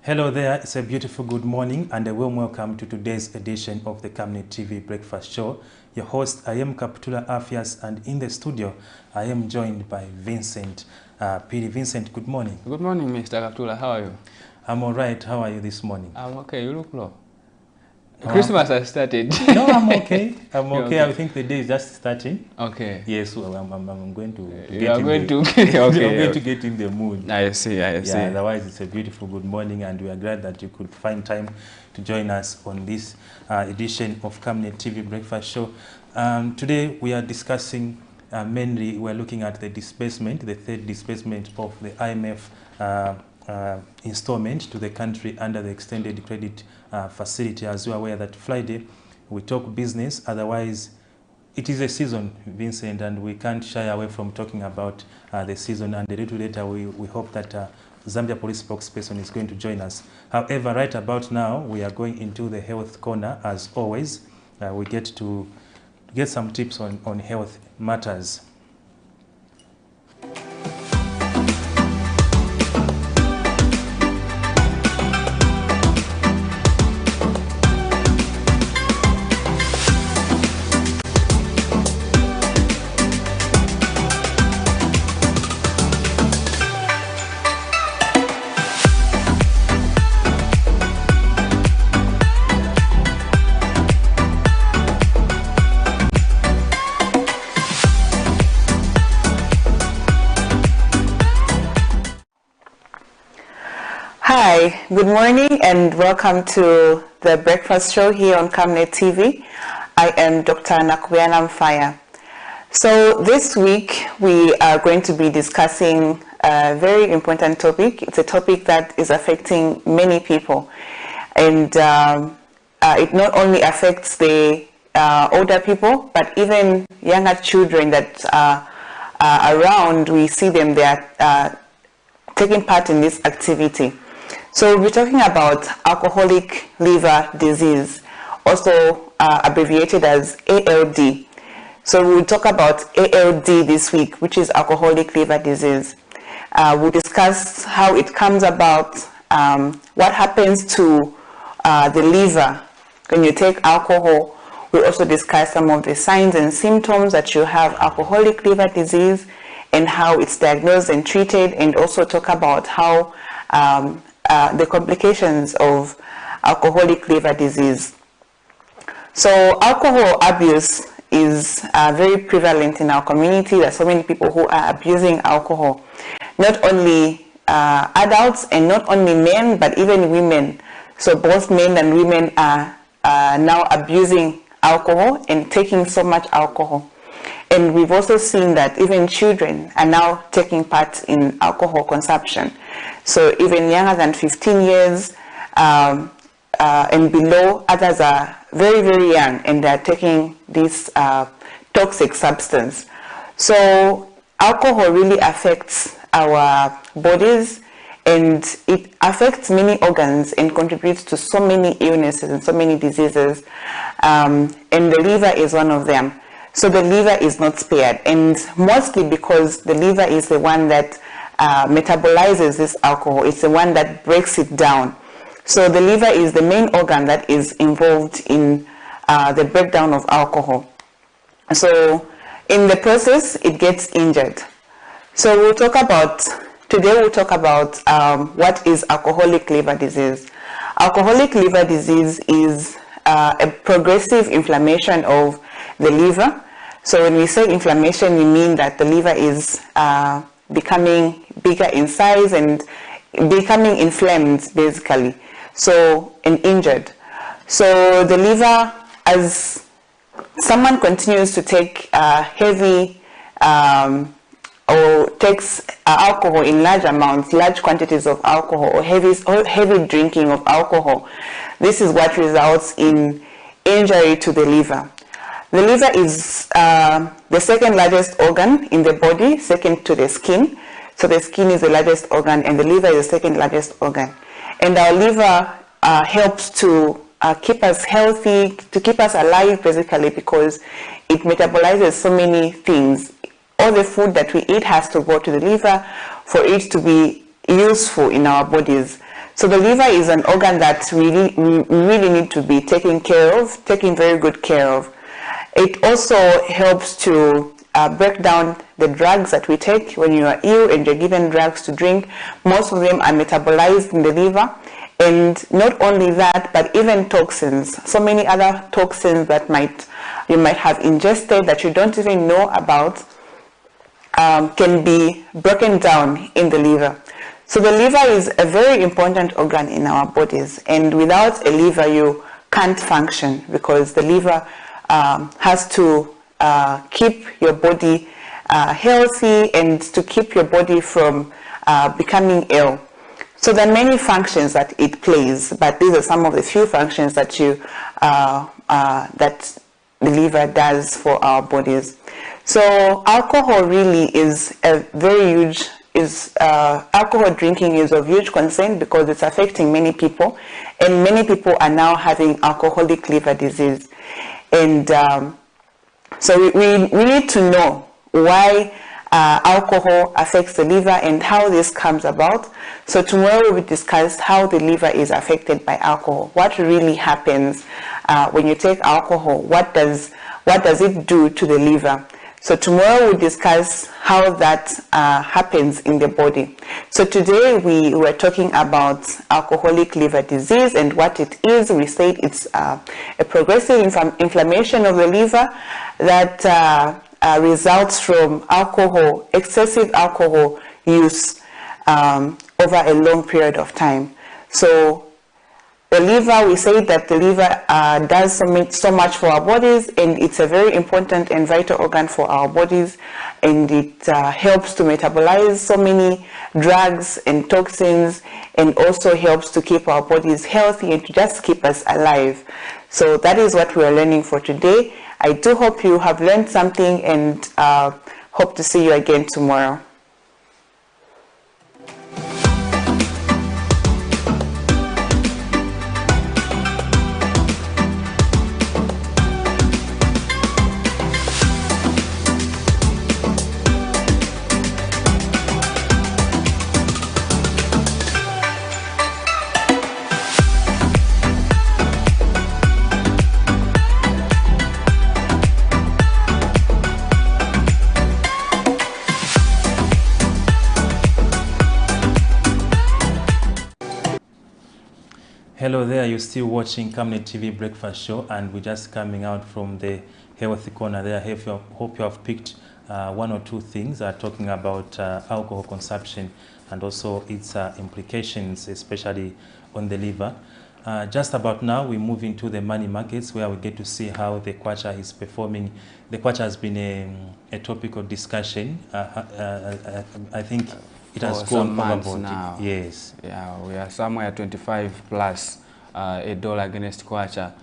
Hello there, it's a beautiful good morning and a warm welcome to today's edition of the Camnet TV Breakfast Show. Your host, I am Kaptula Afias, and in the studio, I am joined by Vincent. Piri, Vincent, good morning. Good morning, Mr. Kaptula. How are you? I'm all right. How are you this morning? I'm okay. You look low. Christmas has started. No, I'm okay. I'm okay. I think the day is just starting. Okay. Yes, well, I'm going to get in the mood. I see. Otherwise, it's a beautiful good morning, and we are glad that you could find time to join us on this edition of Camnet TV Breakfast Show. Today, we are discussing mainly, we're looking at the disbursement, the third disbursement of the IMF installment to the country under the extended credit facility. As you are aware that Friday we talk business, otherwise it is a season, Vincent, and we can't shy away from talking about the season, and a little later we hope that Zambia Police spokesperson is going to join us. However, right about now we are going into the health corner. As always, we get to get some tips on health matters. Hi, good morning and welcome to the breakfast show here on Camnet TV. I am Dr. Nawina Lotto. So this week we are going to be discussing a very important topic. It's a topic that is affecting many people, and it not only affects the older people, but even younger children that are around. We see them, they are taking part in this activity. So we're talking about alcoholic liver disease, also abbreviated as ALD. So we'll talk about ALD this week, which is alcoholic liver disease. We'll discuss how it comes about, what happens to the liver when you take alcohol. We'll also discuss some of the signs and symptoms that you have alcoholic liver disease and how it's diagnosed and treated, and also talk about how the complications of alcoholic liver disease. So alcohol abuse is very prevalent in our community. There are so many people who are abusing alcohol, not only adults and not only men, but even women. So both men and women are now abusing alcohol and taking so much alcohol. And we've also seen that even children are now taking part in alcohol consumption. So even younger than 15 years and below, others are very, very young, and they're taking this toxic substance. So alcohol really affects our bodies, and it affects many organs and contributes to so many illnesses and so many diseases. And the liver is one of them. So the liver is not spared, and mostly because the liver is the one that metabolizes this alcohol. It's the one that breaks it down. So the liver is the main organ that is involved in the breakdown of alcohol. So in the process, it gets injured. So today we'll talk about what is alcoholic liver disease. Alcoholic liver disease is a progressive inflammation of the liver. So when we say inflammation, we mean that the liver is becoming bigger in size and becoming inflamed, basically, and injured. So the liver, as someone continues to take heavy or takes alcohol in large amounts, large quantities of alcohol, or heavy drinking of alcohol, this is what results in injury to the liver. The liver is the second largest organ in the body, second to the skin. So the skin is the largest organ, and the liver is the second largest organ. And our liver helps to keep us healthy, to keep us alive, basically, because it metabolizes so many things. All the food that we eat has to go to the liver for it to be useful in our bodies. So the liver is an organ that we really need to be taken very good care of. It also helps to break down the drugs that we take when you are ill and you're given drugs to drink. Most of them are metabolized in the liver. And not only that, but even toxins. So many other toxins that you might have ingested that you don't even know about can be broken down in the liver. So the liver is a very important organ in our bodies, and without a liver you can't function, because the liver has to keep your body healthy and to keep your body from becoming ill. So there are many functions that it plays, but these are some of the few functions that that the liver does for our bodies. So alcohol really is a very huge alcohol drinking is of huge concern, because it's affecting many people, and many people are now having alcoholic liver disease. And so we need to know why alcohol affects the liver and how this comes about. So tomorrow we will discuss how the liver is affected by alcohol. What really happens when you take alcohol? What does it do to the liver? So tomorrow we'll discuss how that happens in the body. So today we were talking about alcoholic liver disease and what it is. We said it's a progressive inflammation of the liver that results from excessive alcohol use over a long period of time. So the liver, we say that the liver does so much for our bodies, and it's a very important and vital organ for our bodies, and it helps to metabolize so many drugs and toxins, and also helps to keep our bodies healthy and to just keep us alive. So that is what we are learning for today. I do hope you have learned something, and hope to see you again tomorrow. Hello there, you're still watching Camnet TV Breakfast Show, and we're just coming out from the healthy corner there. I hope you have picked one or two things talking about alcohol consumption and also its implications, especially on the liver. Just about now, we move into the money markets, where we get to see how the kwacha is performing. The kwacha has been a topic of discussion. I think it has gone months now. Yes. Yeah, we are somewhere 25 plus $1 against kwacha.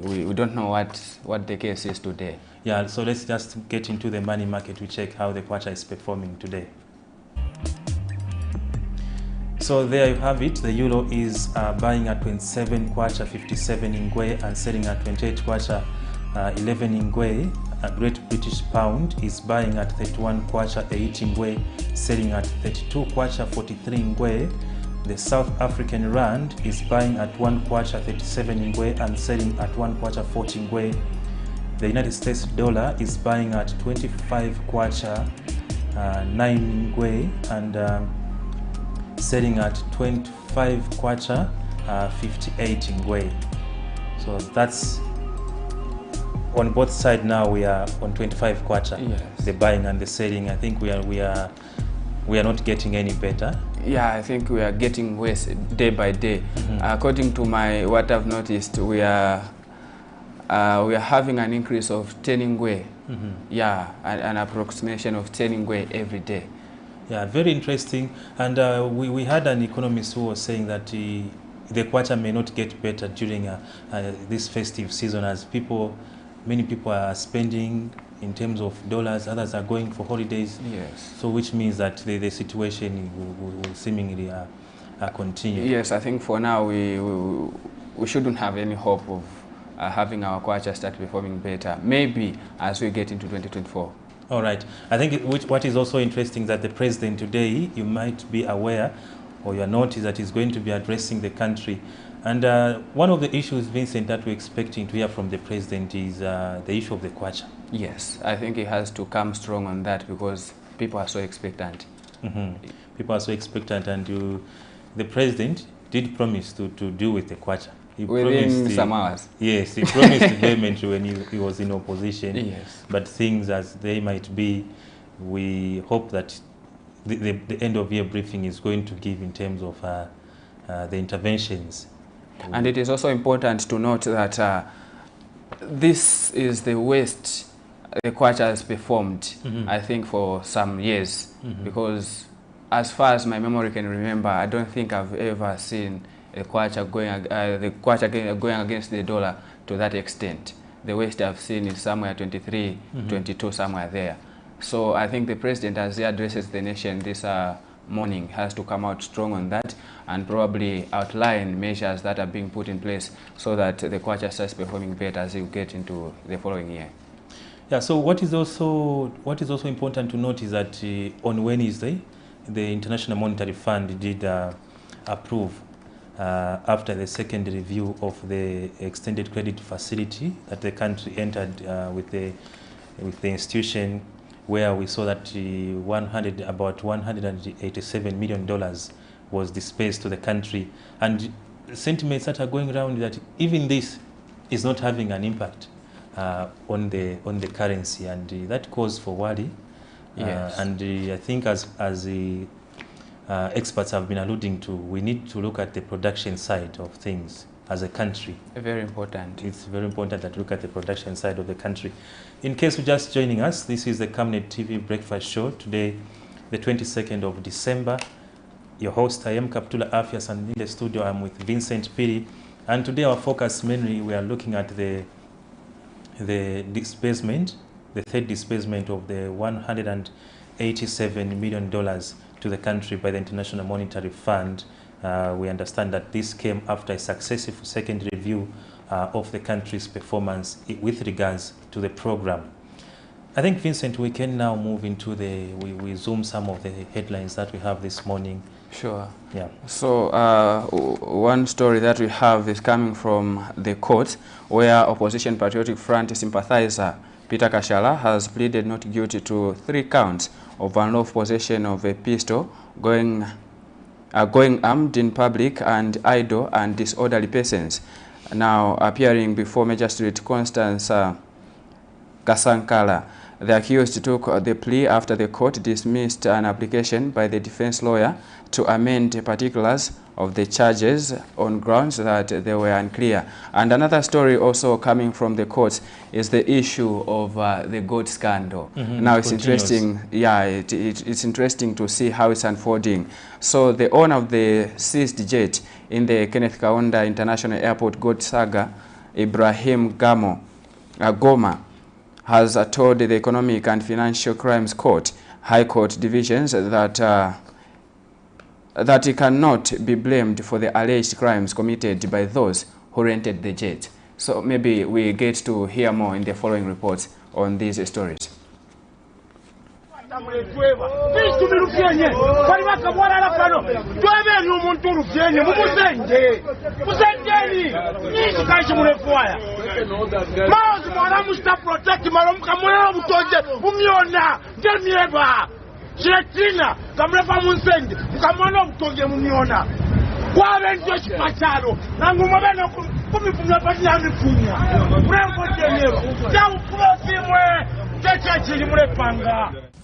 We don't know what the case is today. Yeah, so let's just get into the money market to check how the kwacha is performing today. So there you have it. The euro is buying at 27 kwacha 57 ingwe and selling at 28 kwacha 11 ingwe. A Great British Pound is buying at 31 kwacha 8 ingwe, selling at 32 kwacha 43 ingwe. The South African Rand is buying at 1 kwacha 37 ingwe and selling at 1 kwacha 40 ingwe. The United States dollar is buying at 25 kwacha 9 ingwe and selling at 25 kwacha 58 ingwe. So that's on both sides. Now we are on 25 kwacha. Yes. The buying and the selling. I think we are not getting any better. Yeah, I think we are getting worse day by day. According to what I've noticed, we are having an increase of 10 ingwe. Yeah, an approximation of 10 ingwe every day. Yeah, very interesting. And we had an economist who was saying that the kwacha may not get better during this festive season, as many people are spending in terms of dollars, others are going for holidays. Yes. So which means that the situation will seemingly continue. Yes, I think for now we shouldn't have any hope of having our kwacha start performing better. Maybe as we get into 2024. All right. I think what is also interesting is that the president today, you might be aware, or your notice that is going to be addressing the country. And one of the issues, Vincent, that we're expecting to hear from the president is the issue of the kwacha. Yes, I think he has to come strong on that because people are so expectant. People are so expectant, and the president did promise to deal with the kwacha. Within some hours. Yes, he promised vehemently when he was in opposition. Yes. But things as they might be, we hope that the end of year briefing is going to give in terms of the interventions. And it is also important to note that this is the worst the kwacha has performed, I think, for some years. Because as far as my memory can remember, I don't think I've ever seen the kwacha going against the dollar to that extent. The worst I've seen is somewhere 23, 22, somewhere there. So I think the president, as he addresses the nation this morning, has to come out strong on that and probably outline measures that are being put in place so that the kwacha starts performing better as you get into the following year. Yeah. So what is also important to note is that on Wednesday, the International Monetary Fund did approve after the second review of the extended credit facility that the country entered with the institution, where we saw that about $187 million was dispersed to the country, and sentiments that are going around that even this is not having an impact on the currency, and that cause for worry. Yes. And I think as the experts have been alluding to, we need to look at the production side of things as a country. Very important. It's very important that we look at the production side of the country. In case you're just joining us, this is the Camnet TV Breakfast Show. Today, the 22nd of December. Your host, I am Kaptula Afias, and in the studio I'm with Vincent Piri. And today our focus mainly, we are looking at the disbursement, the third disbursement of the $187 million to the country by the International Monetary Fund. We understand that this came after a successful second review of the country's performance with regards to the program. I think, Vincent, we can now move into we zoom some of the headlines that we have this morning. Sure. Yeah. So one story that we have is coming from the court, where Opposition Patriotic Front sympathizer Peter Kashala has pleaded not guilty to 3 counts of unlawful possession of a pistol, going armed in public, and idle and disorderly persons. Now appearing before Magistrate Constance Kasankala, the accused took the plea after the court dismissed an application by the defense lawyer to amend particulars of the charges on grounds that they were unclear. And another story also coming from the courts is the issue of the gold scandal. Now it's interesting, it's interesting to see how it's unfolding. So the owner of the seized jet in the Kenneth Kaunda International Airport gold saga, Ibrahim Goma, has told the Economic and Financial Crimes Court, High Court divisions, that he cannot be blamed for the alleged crimes committed by those who rented the jet. So maybe we get to hear more in the following reports on these stories.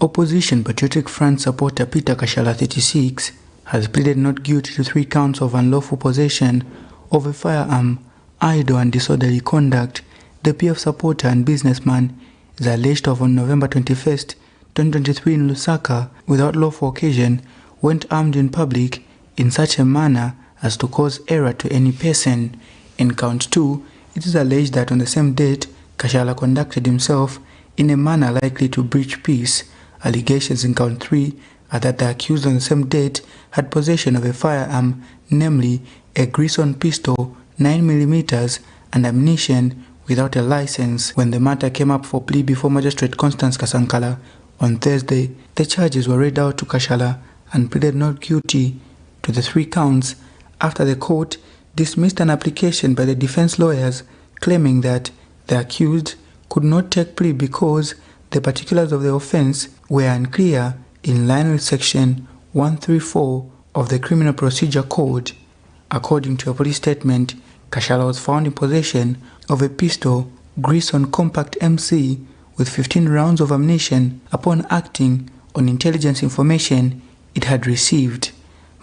Opposition Patriotic Front supporter Peter Kashala, 36, has pleaded not guilty to 3 counts of unlawful possession of a firearm, idle and disorderly conduct. The PF supporter and businessman is alleged to have on November 21st, 2023 in Lusaka, without lawful occasion, went armed in public in such a manner as to cause error to any person. In count 2, it is alleged that on the same date, Kashala conducted himself in a manner likely to breach peace. Allegations in count 3 are that the accused on the same date had possession of a firearm, namely a Grison pistol, 9mm, and ammunition without a license. When the matter came up for plea before Magistrate Constance Kasankala on Thursday, the charges were read out to Kashala and pleaded not guilty to the 3 counts after the court dismissed an application by the defense lawyers claiming that the accused could not take plea because the particulars of the offense were unclear in line with Section 134 of the Criminal Procedure Code. According to a police statement, Kashala was found in possession of a pistol, Grison Compact MC, with 15 rounds of ammunition upon acting on intelligence information it had received.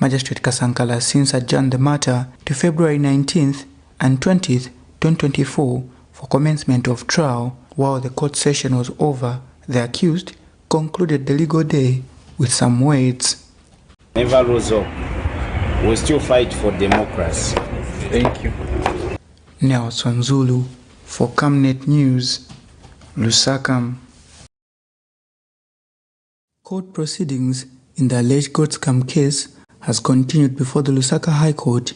Magistrate Kasankala has since adjourned the matter to February 19th and 20th, 2024 for commencement of trial. While the court session was over, the accused concluded the legal day with some words. Never rose up. We still fight for democracy. Thank you. Nelson Zulu for Camnet News, Lusaka. Court proceedings in the alleged gold scam case has continued before the Lusaka High Court.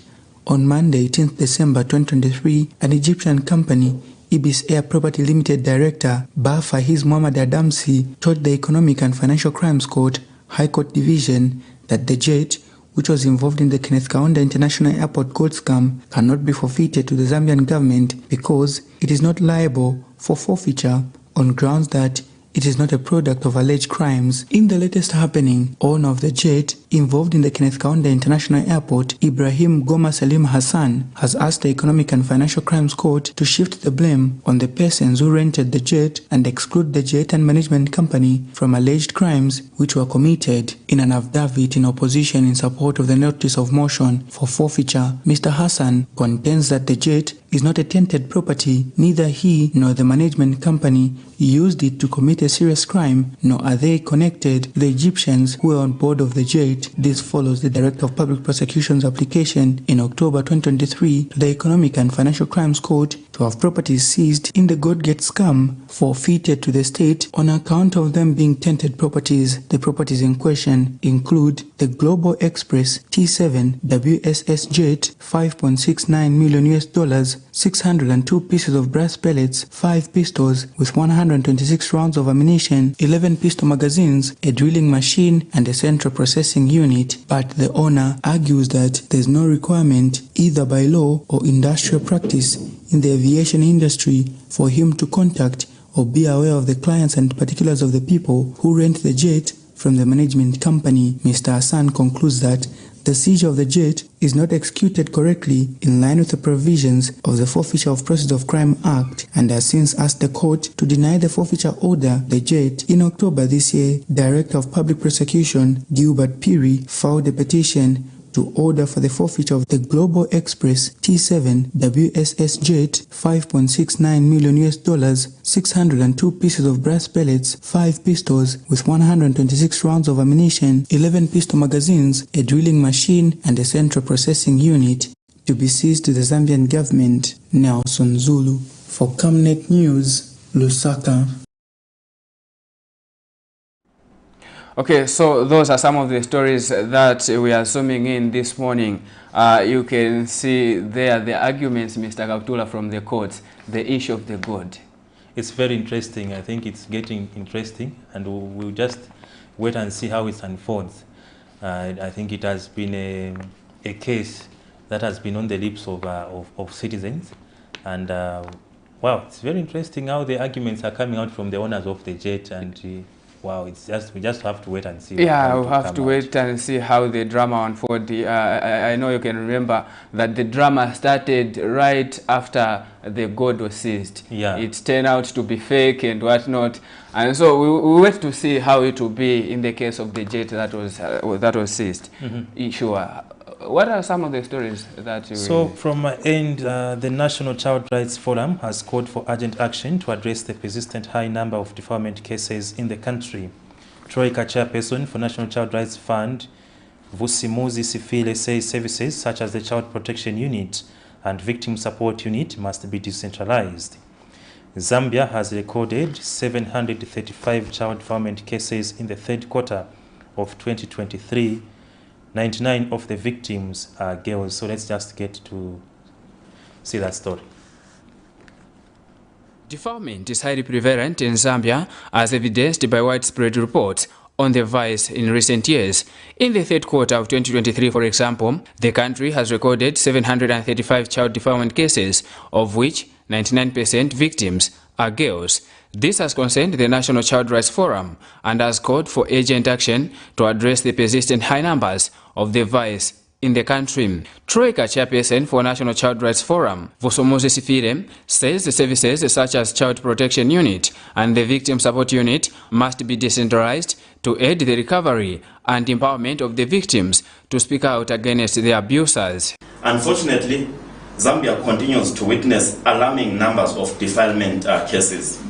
On Monday, 18th December 2023, an Egyptian company, Ibis Air Property Limited Director Ba Fahiz Mohamed Adamsi, told the Economic and Financial Crimes Court, High Court Division, that the jet, which was involved in the Kenneth Kaunda International Airport gold scam, cannot be forfeited to the Zambian government because it is not liable for forfeiture on grounds that it is not a product of alleged crimes. In the latest happening, owner of the jet involved in the Kenneth Kaunda International Airport, Ibrahim Goma Salim Hassan, has asked the Economic and Financial Crimes Court to shift the blame on the persons who rented the jet and exclude the jet and management company from alleged crimes which were committed. In an affidavit in opposition in support of the notice of motion for forfeiture, Mr. Hassan contends that the jet is not a tainted property, neither he nor the management company used it to commit a serious crime, nor are they connected to the Egyptians who were on board of the jet. This follows the Director of Public Prosecution's application in October 2023 to the Economic and Financial Crimes Court to have properties seized in the Goldgate scam forfeited to the state on account of them being tainted properties. The properties in question include the Global Express T7 WSS jet, $5.69 million, 602 pieces of brass pellets, 5 pistols with 126 rounds of ammunition, 11 pistol magazines, a drilling machine, and a central processing unit. But the owner argues that there is no requirement, either by law or industrial practice, in the aviation industry for him to contact or be aware of the clients and particulars of the people who rent the jet from the management company. Mr. Hassan concludes that the seizure of the jet is not executed correctly in line with the provisions of the Forfeiture of Proceeds of Crime Act and has since asked the court to deny the forfeiture order. The jet. In October this year, Director of Public Prosecution Gilbert Piri filed a petition to order for the forfeiture of the Global Express T7 WSS jet, $5.69 million, 602 pieces of brass pellets, 5 pistols with 126 rounds of ammunition, 11 pistol magazines, a drilling machine, and a central processing unit to be seized to the Zambian government. Nelson Zulu for Camnet News, Lusaka. Okay, so those are some of the stories that we are zooming in this morning. You can see there the arguments, Mr. Kaptula, from the courts, the issue of the gold. It's very interesting. I think it's getting interesting, and we'll just wait and see how it unfolds. I think it has been a case that has been on the lips of citizens, and wow, it's very interesting how the arguments are coming out from the owners of the jet, and wow, it's just, we just have to wait and see. Yeah, we'll have to wait and see how the drama unfolds. I know you can remember that the drama started right after the gold was seized. Yeah. It turned out to be fake and whatnot. And so we wait to see how it will be in the case of the jet that was seized. Mm-hmm. Sure. What are some of the stories that you... So from my end, the National Child Rights Forum has called for urgent action to address the persistent high number of deferment cases in the country. Troika chairperson for National Child Rights Fund, Vusimuzi Sifile, says services such as the Child Protection Unit and Victim Support Unit must be decentralized. Zambia has recorded 735 child deferment cases in the third quarter of 2023. 99 of the victims are girls. So let's just get to see that story. Deferment is highly prevalent in Zambia, as evidenced by widespread reports on the vice in recent years. In the third quarter of 2023, for example, the country has recorded 735 child defilement cases, of which 99% victims are girls. This has concerned the National Child Rights Forum and has called for urgent action to address the persistent high numbers of the vice in the country. Troika chairperson for National Child Rights Forum, Vosomoze Sifire, says the services such as Child Protection Unit and the Victim Support Unit must be decentralized to aid the recovery and empowerment of the victims to speak out against the abusers. Unfortunately, Zambia continues to witness alarming numbers of defilement cases.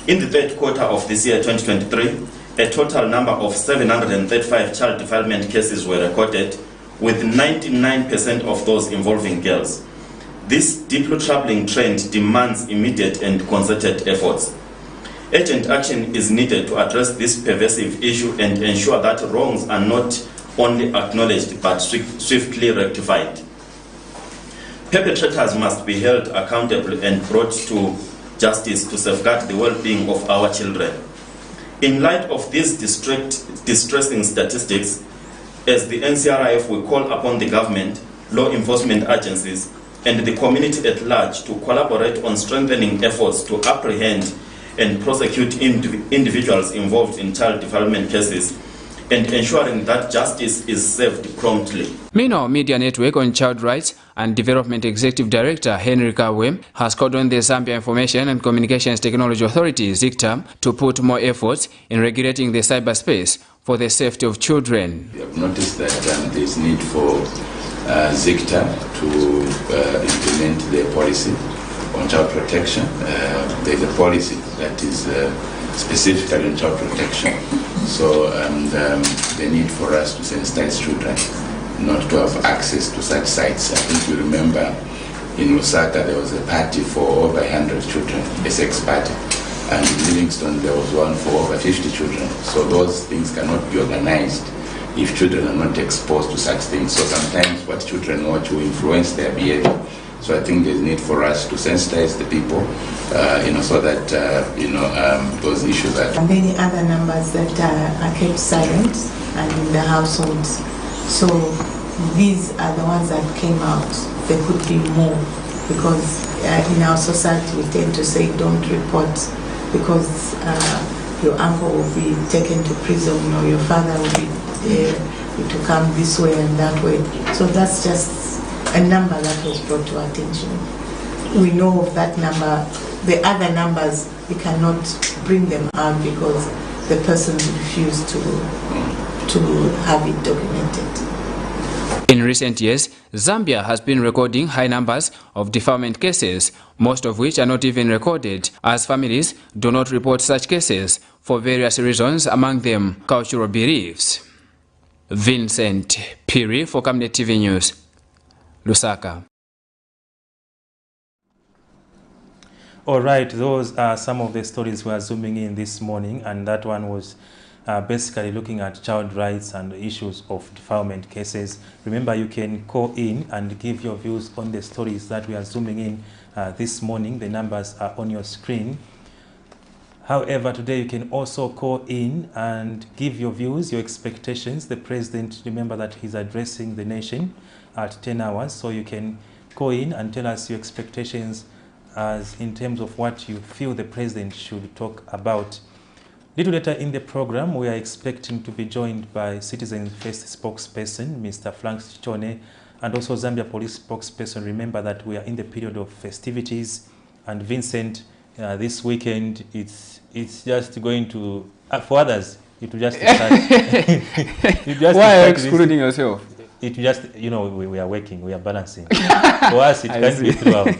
In the third quarter of this year, 2023, a total number of 735 child defilement cases were recorded, with 99% of those involving girls. This deeply troubling trend demands immediate and concerted efforts. Urgent action is needed to address this pervasive issue and ensure that wrongs are not only acknowledged but swiftly rectified. Perpetrators must be held accountable and brought to justice to safeguard the well-being of our children. In light of these distressing statistics, as the NCRIF, we call upon the government, law enforcement agencies, and the community at large to collaborate on strengthening efforts to apprehend and prosecute individuals involved in child development cases and ensuring that justice is served promptly. Meanwhile, Media Network on Child Rights and Development Executive Director Henry Kawe has called on the Zambia Information and Communications Technology Authority, ZICTA, to put more efforts in regulating the cyberspace for the safety of children. We have noticed that there is need for ZICTA to implement their policy on child protection. There is a policy that is specifically on child protection. So the need for us to sensitize children not to have access to such sites. I think you remember in Lusaka there was a party for over 100 children, a sex party. And in Livingstone there was one for over 50 children. So those things cannot be organized if children are not exposed to such things. So sometimes what children watch will influence their behavior. So I think there's need for us to sensitize the people, so that those issues are. And many other numbers that are kept silent and in the households. So these are the ones that came out. There could be more because in our society we tend to say don't report because your uncle will be taken to prison or your father will be to come this way and that way. So that's just a number that was brought to our attention. We know of that number. The other numbers, we cannot bring them out because the person refused to have it documented. In recent years, Zambia has been recording high numbers of defilement cases, most of which are not even recorded, as families do not report such cases for various reasons, among them cultural beliefs. Vincent Piri for Camnet TV News, Lusaka. All right, those are some of the stories we are zooming in this morning, and that one was basically looking at child rights and issues of defilement cases. Remember, you can call in and give your views on the stories that we are zooming in this morning. The numbers are on your screen. However, today you can also call in and give your views, your expectations. The president, remember that he's addressing the nation at 10 hours, so you can call in and tell us your expectations as in terms of what you feel the president should talk about. Little later in the program, we are expecting to be joined by Citizens First spokesperson, Mr. Frank Chone, and also Zambia Police spokesperson. Remember that we are in the period of festivities, and Vincent, this weekend, it's just going to, for others, it will just start. Why are you excluding yourself? It just, we are working, we are balancing. For us, it can't be throughout.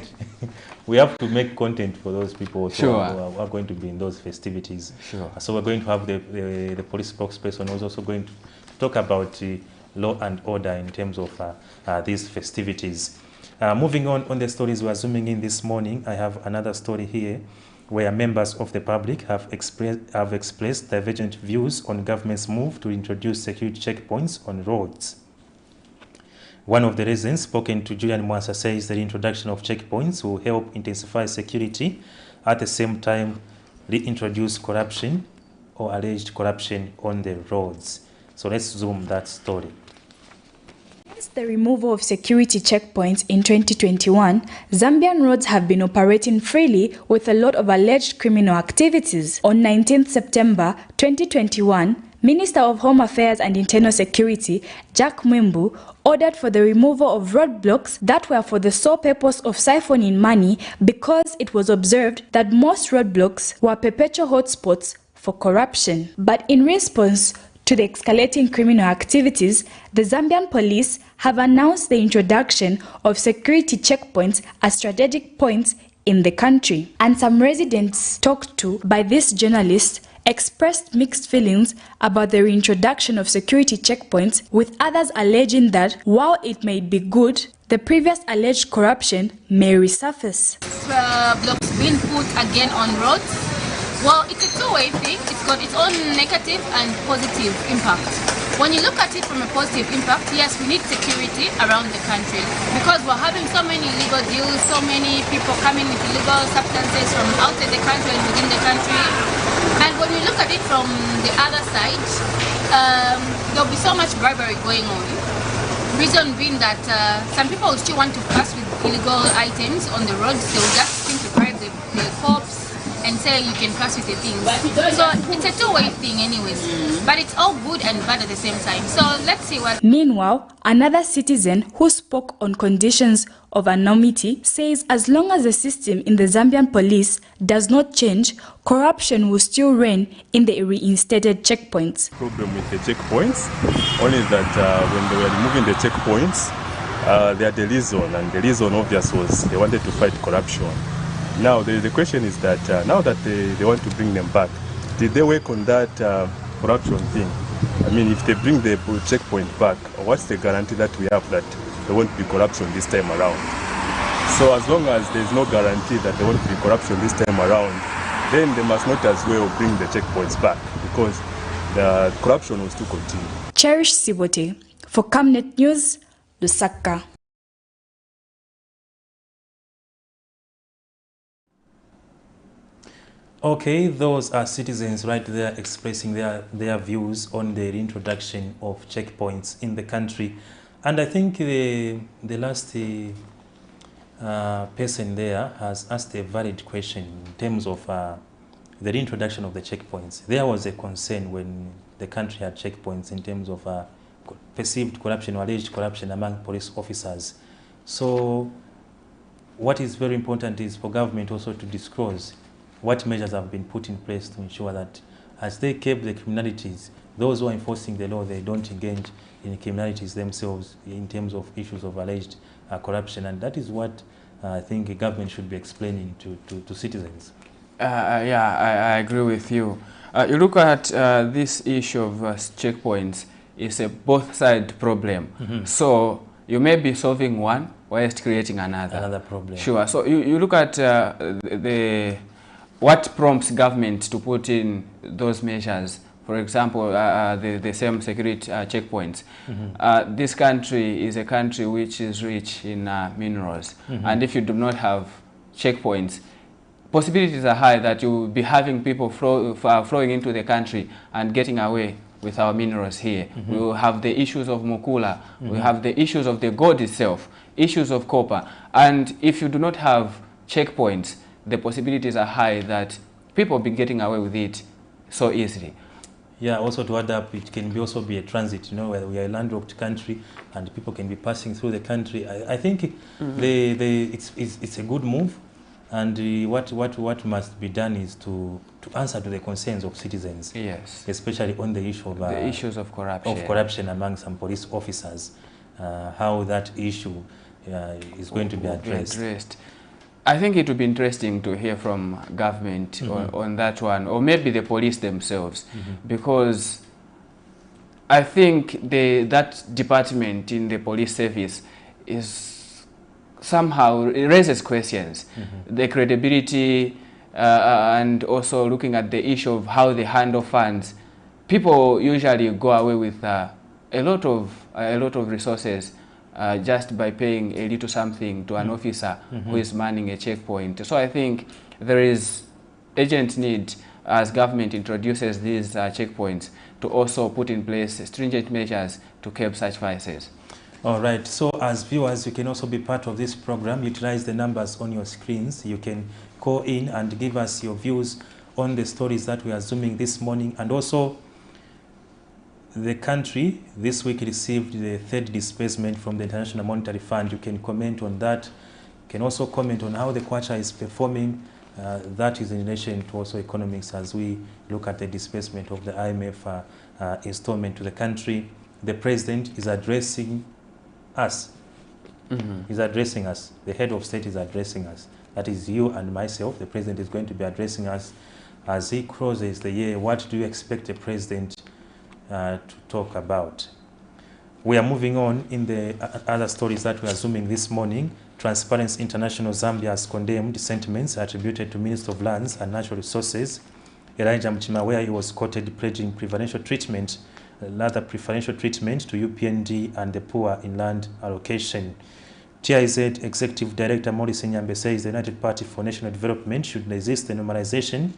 We have to make content for those people who are going to be in those festivities. Sure. So we're going to have the police spokesperson who's also going to talk about law and order in terms of these festivities. Moving on the stories we are zooming in this morning, I have another story here where members of the public have expressed divergent views on government's move to introduce security checkpoints on roads. One of the reasons spoken to Julian Mwansa says the introduction of checkpoints will help intensify security, at the same time reintroduce corruption or alleged corruption on the roads. So let's zoom that story. Since the removal of security checkpoints in 2021, Zambian roads have been operating freely with a lot of alleged criminal activities. On 19th September 2021, Minister of Home Affairs and Internal Security, Jack Mwembu, ordered for the removal of roadblocks that were for the sole purpose of siphoning money because it was observed that most roadblocks were perpetual hotspots for corruption. But in response to the escalating criminal activities, the Zambian police have announced the introduction of security checkpoints at strategic points in the country. And some residents talked to by this journalist expressed mixed feelings about the reintroduction of security checkpoints, with others alleging that while it may be good, the previous alleged corruption may resurface. Blocks being put again on roads. Well, it's a two-way thing. It's got its own negative and positive impact. When you look at it from a positive impact, yes, we need security around the country because we're having so many illegal deals, so many people coming with illegal substances from outside the country and within the country. And when you look at it from the other side, there'll be so much bribery going on. Reason being that some people will still want to pass with illegal items on the roads. They'll just think to bribe the cops and say you can pass with the things. So it's a two-way thing anyways, but it's all good and bad at the same time. So let's see what... Meanwhile, another citizen who spoke on conditions of anonymity says as long as the system in the Zambian police does not change, corruption will still reign in the reinstated checkpoints. Problem with the checkpoints only is that when they were removing the checkpoints, they had a reason, and the reason obvious was they wanted to fight corruption. Now the question is that now that they want to bring them back, did they work on that corruption thing? I mean, if they bring the checkpoint back, what's the guarantee that we have that there won't be corruption this time around? So as long as there's no guarantee that there won't be corruption this time around, then they must not as well bring the checkpoints back because the corruption will still continue. Cherish Sibote for Camnet News, Lusaka. Okay, those are citizens right there expressing their views on the reintroduction of checkpoints in the country. And I think the last person there has asked a valid question in terms of the reintroduction of the checkpoints. There was a concern when the country had checkpoints in terms of perceived corruption or alleged corruption among police officers. So what is very important is for government also to disclose what measures have been put in place to ensure that as they curb the criminalities, those who are enforcing the law, they don't engage in criminalities themselves in terms of issues of alleged corruption. And that is what I think the government should be explaining to citizens. Yeah, I agree with you. You look at this issue of checkpoints, it's a both-side problem. Mm-hmm. So you may be solving one whilst creating another problem. Sure. So you look at what prompts government to put in those measures. For example, the same security checkpoints. Mm-hmm. This country is a country which is rich in minerals. Mm-hmm. And if you do not have checkpoints, possibilities are high that you will be having people flowing into the country and getting away with our minerals here. Mm-hmm. We will have the issues of Mukula. Mm-hmm. We have the issues of the gold itself, issues of copper. And if you do not have checkpoints, the possibilities are high that people will be getting away with it so easily. Yeah, also to add up, it can also be a transit, you know, where we are a landlocked country and people can be passing through the country. I think mm-hmm. It's a good move, and what must be done is to answer to the concerns of citizens. Yes. Especially on the issue of the issues of corruption. Of corruption among some police officers, how that issue is going to be addressed. I think it would be interesting to hear from government mm-hmm. on that one, or maybe the police themselves, mm-hmm. because I think that department in the police service is somehow, it raises questions. Mm-hmm. The credibility and also looking at the issue of how they handle funds. People usually go away with a lot of resources just by paying a little something to an officer mm-hmm. who is manning a checkpoint. So I think there is urgent need as government introduces these checkpoints, to also put in place stringent measures to curb such vices. All right, so as viewers, you can also be part of this program. Utilize the numbers on your screens. You can call in and give us your views on the stories that we are zooming this morning. And also, the country this week received the third disbursement from the International Monetary Fund. You can comment on that. You can also comment on how the Kwacha is performing. That is in relation to also economics as we look at the disbursement of the IMF installment to the country. The president is addressing us. He's addressing us. The head of state is addressing us. That is you and myself. The president is going to be addressing us as he closes the year. What do you expect the president to talk about? We are moving on in the other stories that we are zooming this morning. Transparency International Zambia has condemned sentiments attributed to Minister of Lands and Natural Resources Elijah Mchima, where he was quoted pledging preferential treatment to UPND and the poor in land allocation. TIZ Executive Director Maurice Nyambe says the United Party for National Development should resist the normalization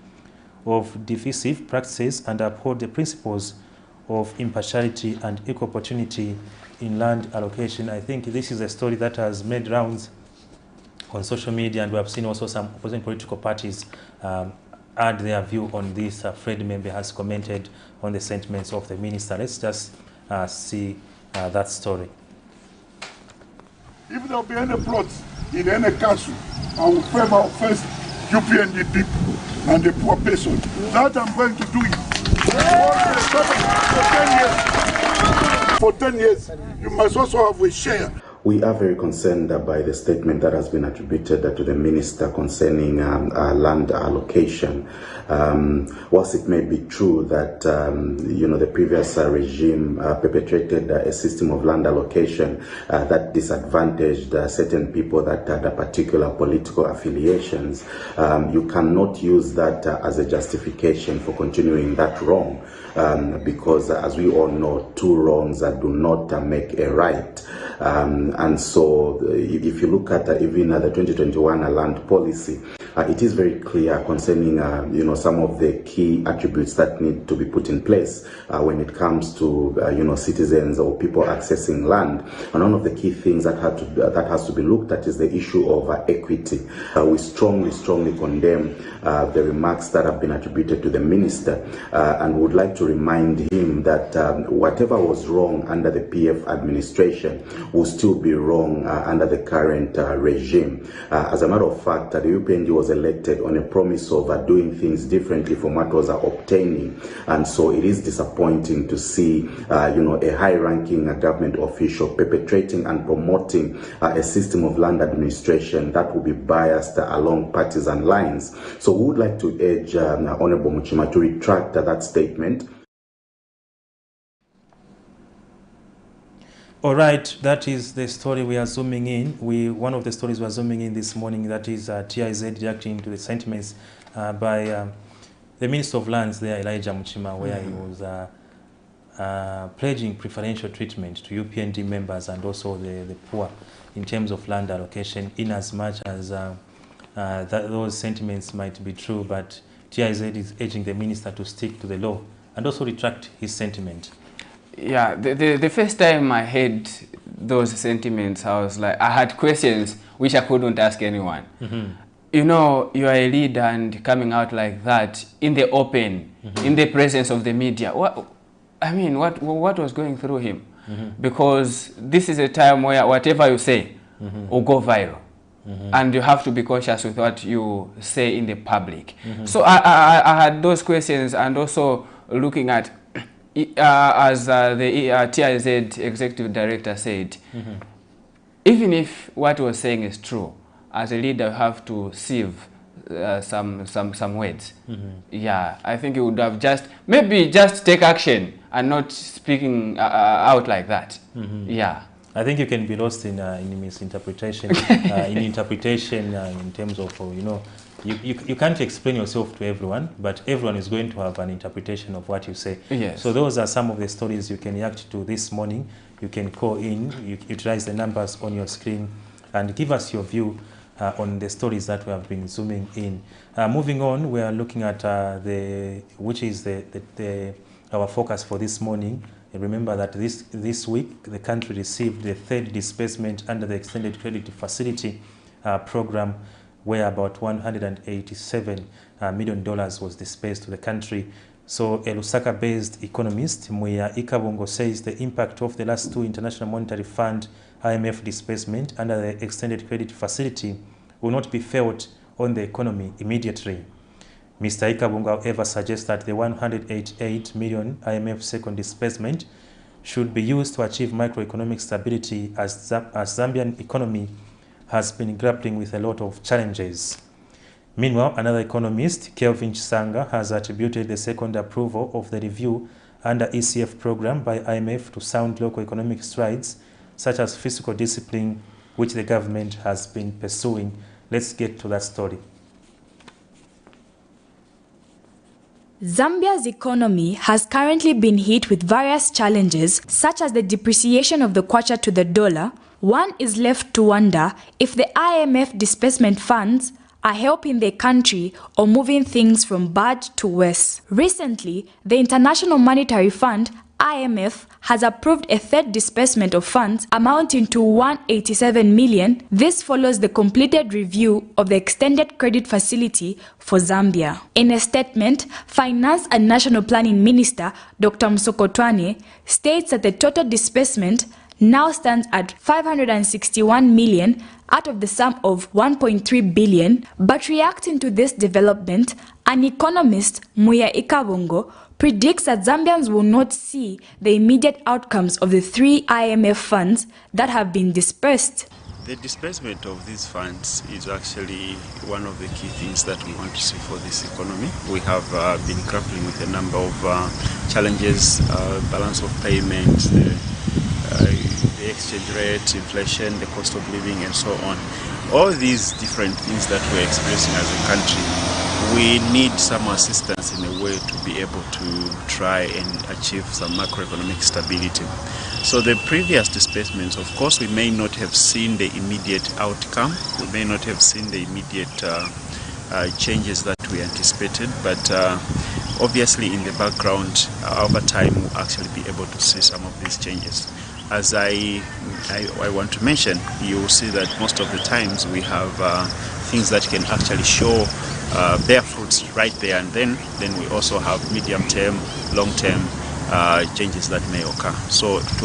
of divisive practices and uphold the principles of impartiality and equal opportunity in land allocation. I think this is a story that has made rounds on social media, and we have seen also some opposing political parties add their view on this. Fred Membe has commented on the sentiments of the minister. Let's just see that story. If there will be any plots in any council, I will favor first UPND people and the poor person. That I'm going to do it. For 10 years, you must also have a share. We are very concerned by the statement that has been attributed to the minister concerning land allocation. Whilst it may be true that the previous regime perpetrated a system of land allocation that disadvantaged certain people that had particular political affiliations, you cannot use that as a justification for continuing that wrong, because as we all know, two wrongs do not make a right. And so if you look at even the 2021 land policy, it is very clear concerning some of the key attributes that need to be put in place when it comes to citizens or people accessing land. And one of the key things that has to be looked at is the issue of equity. We strongly condemn the remarks that have been attributed to the minister, and would like to remind him that whatever was wrong under the PF administration will still be wrong under the current regime. As a matter of fact, the UPND was elected on a promise of doing things differently from what was obtaining, and so it is disappointing to see a high-ranking government official perpetrating and promoting a system of land administration that will be biased along partisan lines. So we would like to urge Honorable Mchima to retract that statement. All right, that is the story we are zooming in. One of the stories we are zooming in this morning, that is TIZ reacting to the sentiments by the Minister of Lands there, Elijah Mchima, where he was pledging preferential treatment to UPND members and also the poor in terms of land allocation, in as much as those sentiments might be true, but TIZ is urging the minister to stick to the law and also retract his sentiment. Yeah, the first time I heard those sentiments, I was like, I had questions which I couldn't ask anyone. You know, you are a leader and coming out like that in the open, in the presence of the media. What was going through him? Because this is a time where whatever you say will go viral. And you have to be cautious with what you say in the public. So I had those questions, and also looking at as the TIZ Executive Director said, even if what he was saying is true, as a leader you have to sieve some words. Yeah, I think he would have maybe just take action and not speaking out like that. Yeah. I think you can be lost in misinterpretation, in terms of, you can't explain yourself to everyone, but everyone is going to have an interpretation of what you say. Yes. So those are some of the stories you can react to this morning. You can call in, you utilize the numbers on your screen and give us your view on the stories that we have been zooming in. Moving on, we are looking at which is our focus for this morning. Remember that this week the country received the third disbursement under the Extended Credit Facility program, where about $187 million was disbursed to the country. So a Lusaka-based economist, Muya Ikabongo, says the impact of the last two International Monetary Fund IMF disbursement under the Extended Credit Facility will not be felt on the economy immediately. Mr. Ikabongo, however, suggests that the 188 million IMF second disbursement should be used to achieve macroeconomic stability as Zambian economy has been grappling with a lot of challenges. Meanwhile, another economist, Kelvin Chisanga, has attributed the second approval of the review under ECF program by IMF to sound local economic strides, such as fiscal discipline, which the government has been pursuing. Let's get to that story. Zambia's economy has currently been hit with various challenges, such as the depreciation of the kwacha to the dollar. One is left to wonder if the IMF disbursement funds are helping the country or moving things from bad to worse. Recently, the International Monetary Fund, IMF, has approved a third disbursement of funds amounting to $187 million. This follows the completed review of the Extended Credit Facility for Zambia. In a statement, Finance and National Planning Minister Dr. Msokotwane states that the total disbursement now stands at $561 million out of the sum of $1.3 billion. But reacting to this development, an economist, Muya Ikabongo, predicts that Zambians will not see the immediate outcomes of the three IMF funds that have been dispersed. The disbursement of these funds is actually one of the key things that we want to see for this economy. We have been grappling with a number of challenges, balance of payments, the exchange rate, inflation, the cost of living, and so on. All these different things that we're experiencing as a country, we need some assistance in a way to be able to try and achieve some macroeconomic stability. So the previous disbursements, of course, we may not have seen the immediate outcome. We may not have seen the immediate changes that we anticipated, but obviously in the background, over time, we'll actually be able to see some of these changes. As I want to mention, you will see that most of the times we have things that can actually show bear fruits right there and then we also have medium-term, long-term changes that may occur.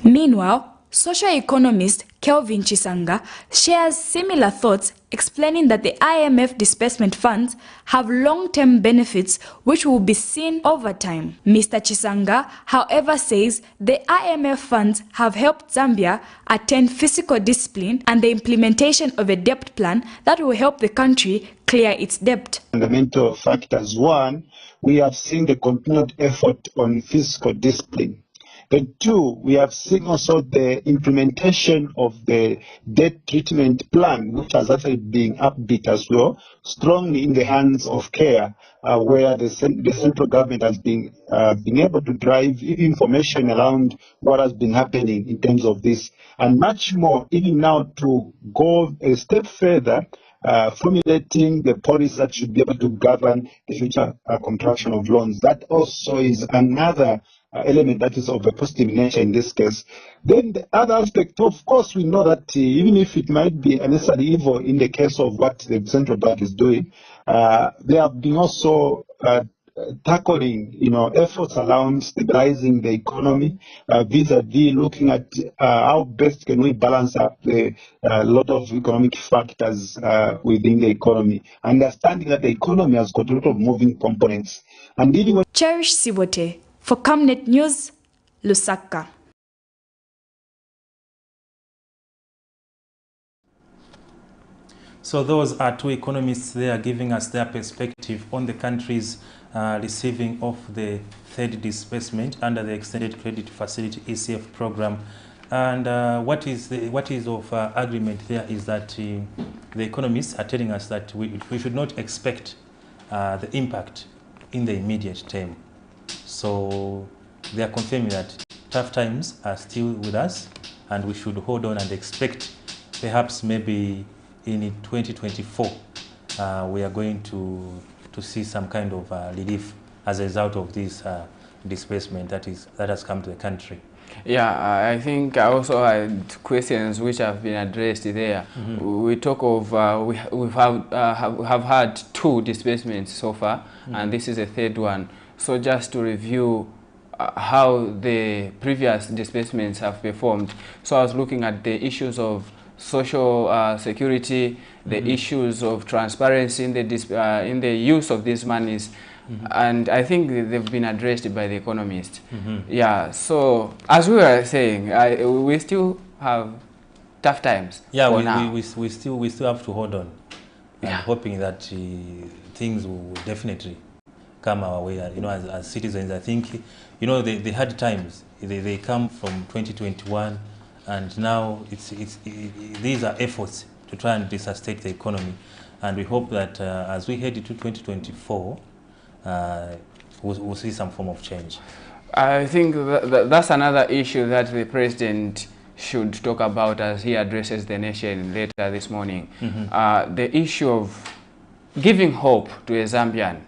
Meanwhile, social economist Kelvin Chisanga shares similar thoughts, explaining that the IMF disbursement funds have long-term benefits which will be seen over time. Mr. Chisanga, however, says the IMF funds have helped Zambia attain fiscal discipline and the implementation of a debt plan that will help the country clear its debt. Fundamental factors. One, we have seen the continued effort on fiscal discipline. And two, we have seen also the implementation of the debt treatment plan, which has actually been upbeat as well, strongly in the hands of CARE, where the central government has been able to drive information around what has been happening in terms of this, and much more, even now to go a step further, formulating the policies that should be able to govern the future contraction of loans. That also is another element that is of a positive nature in this case. Then the other aspect, of course, we know that even if it might be unnecessary evil in the case of what the central bank is doing, they have been also tackling, efforts around stabilizing the economy, vis-a-vis looking at how best can we balance up a lot of economic factors within the economy, understanding that the economy has got a lot of moving components. And dealing with Cherish Sibote for Camnet News, Lusaka. So those are two economists there giving us their perspective on the country's receiving of the third disbursement under the Extended Credit Facility ECF program. And what is of agreement there is that the economists are telling us that we should not expect the impact in the immediate term. So they are confirming that tough times are still with us and we should hold on and expect perhaps maybe in 2024 we are going to see some kind of relief as a result of this displacement that has come to the country. Yeah, I think I also had questions which have been addressed there. We talk of we have had 2 displacements so far, and this is a 3rd one. So just to review how the previous displacements have performed. So I was looking at the issues of social security, the issues of transparency in the use of these monies. And I think they've been addressed by the economists. Yeah, so as we were saying, we still have tough times. Yeah, we still have to hold on, and hoping that things will definitely come our way. You know, as citizens, I think, you know, the hard times, they come from 2021, and now these are efforts to try and resuscitate the economy, and we hope that as we head into 2024. We'll see some form of change. I think that's another issue that the president should talk about as he addresses the nation later this morning. The issue of giving hope to a Zambian.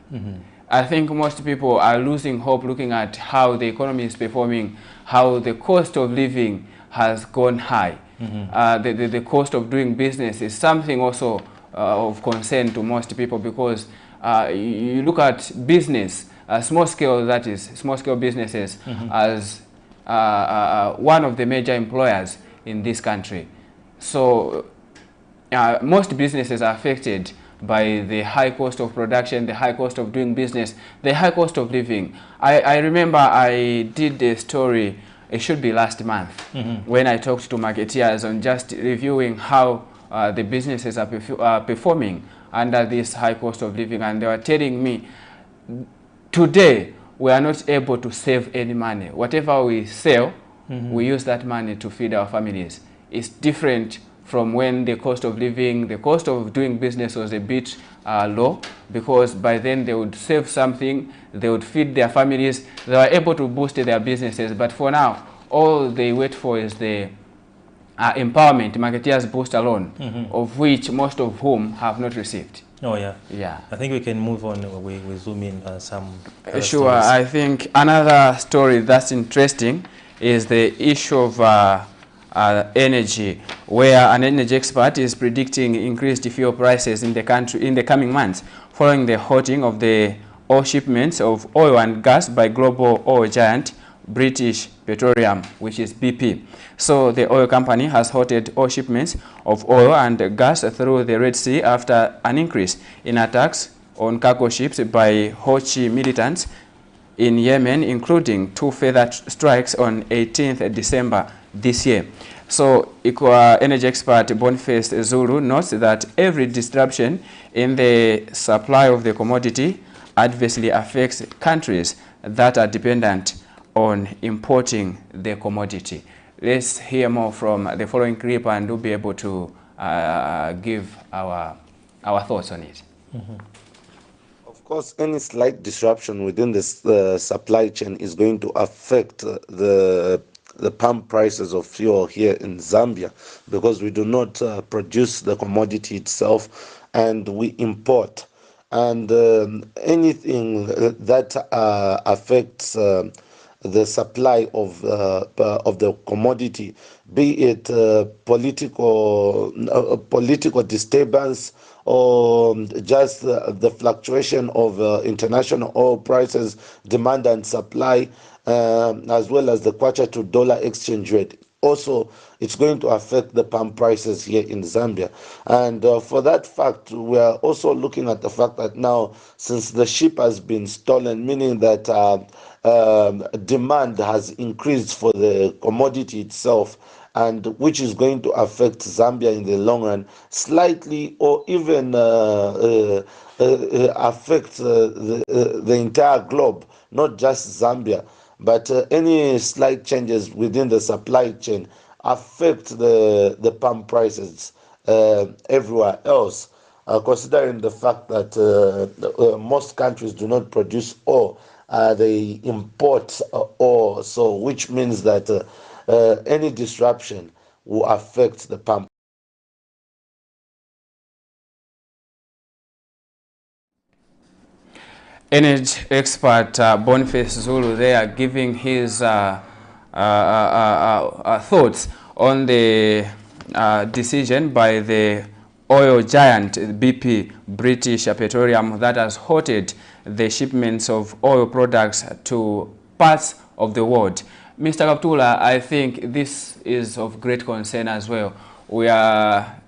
I think most people are losing hope looking at how the economy is performing, how the cost of living has gone high. The cost of doing business is something also of concern to most people, because you look at business, small scale businesses, as one of the major employers in this country. So most businesses are affected by the high cost of production, the high cost of doing business, the high cost of living. I remember I did a story, it should be last month, when I talked to marketeers on just reviewing how the businesses are performing under this high cost of living, and they were telling me, today we are not able to save any money. Whatever we sell, we use that money to feed our families. It's different from when the cost of living, the cost of doing business was a bit low, because by then they would save something, they would feed their families, they were able to boost their businesses. But for now, all they wait for is the empowerment, marketeers boost alone, of which most of whom have not received. Oh yeah. Yeah. I think we can move on. We zoom in some. Sure. Stories. I think another story that's interesting is the issue of energy, where an energy expert is predicting increased fuel prices in the country in the coming months, following the halting of the oil shipments of oil and gas by global oil giant British Petroleum, which is BP. So the oil company has halted all shipments of oil and gas through the Red Sea after an increase in attacks on cargo ships by Houthi militants in Yemen, including 2 further strikes on 18th December this year. So energy expert Boniface Zulu notes that every disruption in the supply of the commodity adversely affects countries that are dependent on importing the commodity. Let's hear more from the following clip, and we'll be able to give our thoughts on it. Of course, any slight disruption within the supply chain is going to affect the pump prices of fuel here in Zambia, because we do not produce the commodity itself, and we import. And anything that affects the supply of the commodity, be it political disturbance, or just the fluctuation of international oil prices, demand and supply, as well as the kwacha to dollar exchange rate. Also, it's going to affect the pump prices here in Zambia. And for that fact, we are also looking at the fact that now, since the ship has been stolen, meaning that demand has increased for the commodity itself, and which is going to affect Zambia in the long run slightly, or even affect the entire globe, not just Zambia. But any slight changes within the supply chain affect the pump prices everywhere else, considering the fact that most countries do not produce oil, they import oil, so which means that any disruption will affect the pump energy expert Boniface Zulu there giving his thoughts on the decision by the oil giant BP, British Petroleum, that has halted the shipments of oil products to parts of the world. Mr. Kaptula, I think this is of great concern as well. We are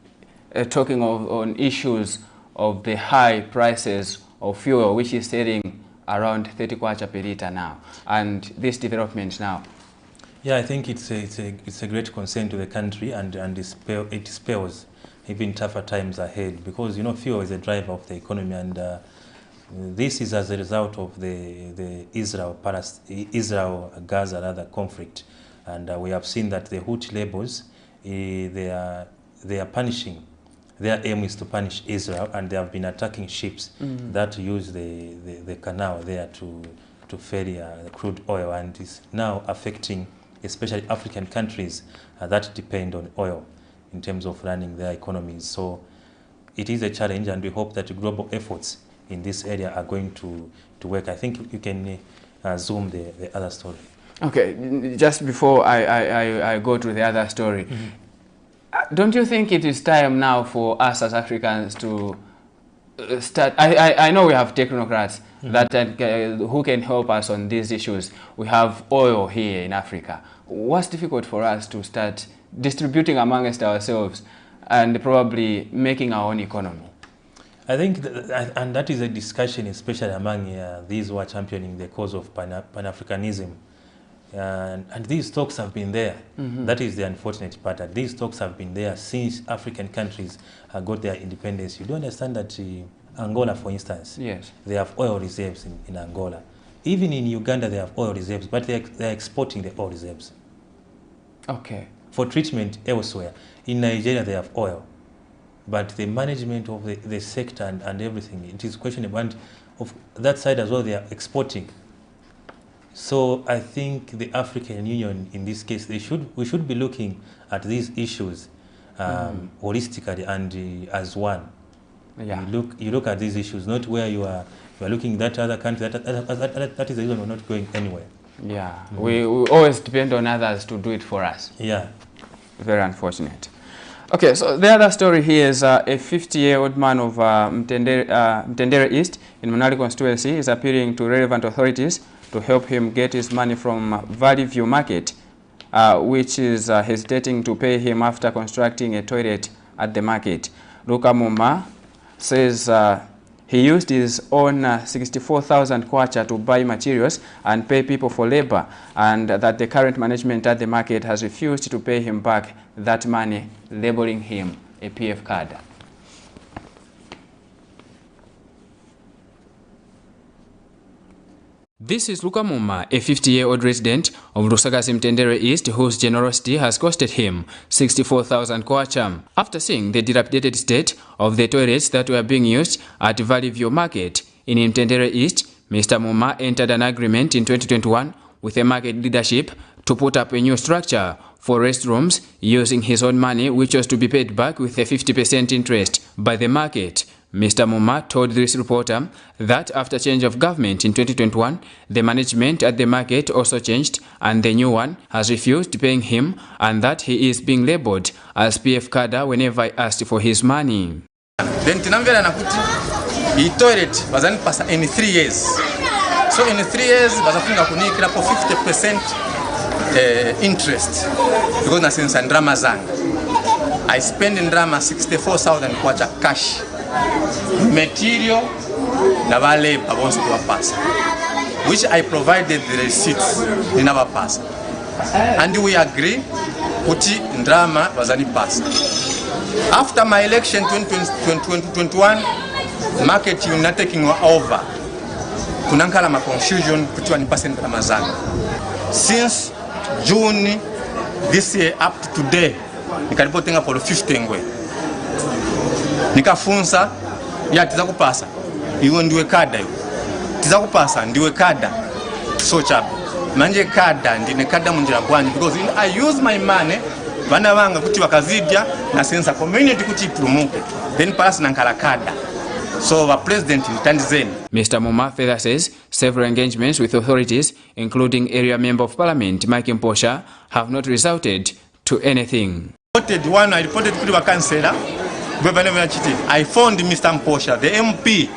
talking on issues of the high prices of fuel, which is selling around 30 kwacha per litre now, and this development now. Yeah, I think it's a great concern to the country, and it spells even tougher times ahead, because fuel is a driver of the economy, and this is as a result of the Israel-Gaza conflict, and we have seen that the Houthi rebels they are punishing. Their aim is to punish Israel, and they have been attacking ships that use the canal there to ferry crude oil, and is now affecting especially African countries that depend on oil in terms of running their economies. So it is a challenge, and we hope that global efforts in this area are going to work. I think you can zoom the other story. Okay, just before I go to the other story, don't you think it is time now for us as Africans to start? I know we have technocrats that who can help us on these issues. We have oil here in Africa. What's difficult for us to start distributing amongst ourselves and probably making our own economy? I think, and that is a discussion, especially among these who are championing the cause of Pan-Africanism. And these talks have been there. That is the unfortunate part. That these talks have been there since African countries got their independence. You do understand that Angola, for instance, yes, they have oil reserves in Angola. Even in Uganda, they have oil reserves, but they are exporting the oil reserves. Okay. For treatment elsewhere. In Nigeria, they have oil. But the management of the sector and everything, it is questionable. And of that side as well, they are exporting. So I think the African Union, in this case, we should be looking at these issues holistically and as one. Yeah. You look at these issues, not where you are looking at that other country. That is the reason we're not going anywhere. Yeah, we always depend on others to do it for us. Yeah. Very unfortunate. Okay, so the other story here is a 50-year-old man of Mtendere East in Monali constituency is appealing to relevant authorities to help him get his money from Valley View Market, which is hesitating to pay him after constructing a toilet at the market. Luka Muma says he used his own 64,000 kwacha to buy materials and pay people for labor, and that the current management at the market has refused to pay him back that money, labeling him a PF card. This is Luka Muma, a 50-year-old resident of Lusagazi Mtendere East, whose generosity has costed him 64,000 kwacha. After seeing the dilapidated state of the toilets that were being used at Valley View Market in Mtendere East, Mr. Muma entered an agreement in 2021 with the market leadership to put up a new structure for restrooms using his own money, which was to be paid back with a 50% interest by the market. Mr. Muma told this reporter that after change of government in 2021, the management at the market also changed and the new one has refused paying him, and that he is being labeled as PF Kada whenever asked for his money. Then tinamvera nakuti I toilet bazani pasa in 3 years. So in 3 years bazafunga kunikira for 50% interest because na since ndrama zanga. I spend in drama 64,000 kwacha cash. Material na vale abonsi kwa pasa, which I provided the receipts in our pasa, and we agree kuti ndrama bazani pasa. After my election 2021, market you not taking over, kunankala ma confusion kuti wanipase ndrama zanga. Since June this year up to today, nikaripotenga for 50 ngwe. Nikafunza ya tiza kupasa iwe ndiwe kada yo tiza kupasa ndiwe kada so chap manje kada ndine kada munjira bwanji because I use my money vana vanga kuti vakazidya na sensa community kuti promote then pass nankala kada So the president intends then. Mr. Muma further says several engagements with authorities, including area member of parliament Mike Mposha, have not resulted to anything. I reported to the councillor. I found Mr. Mposha, the MP.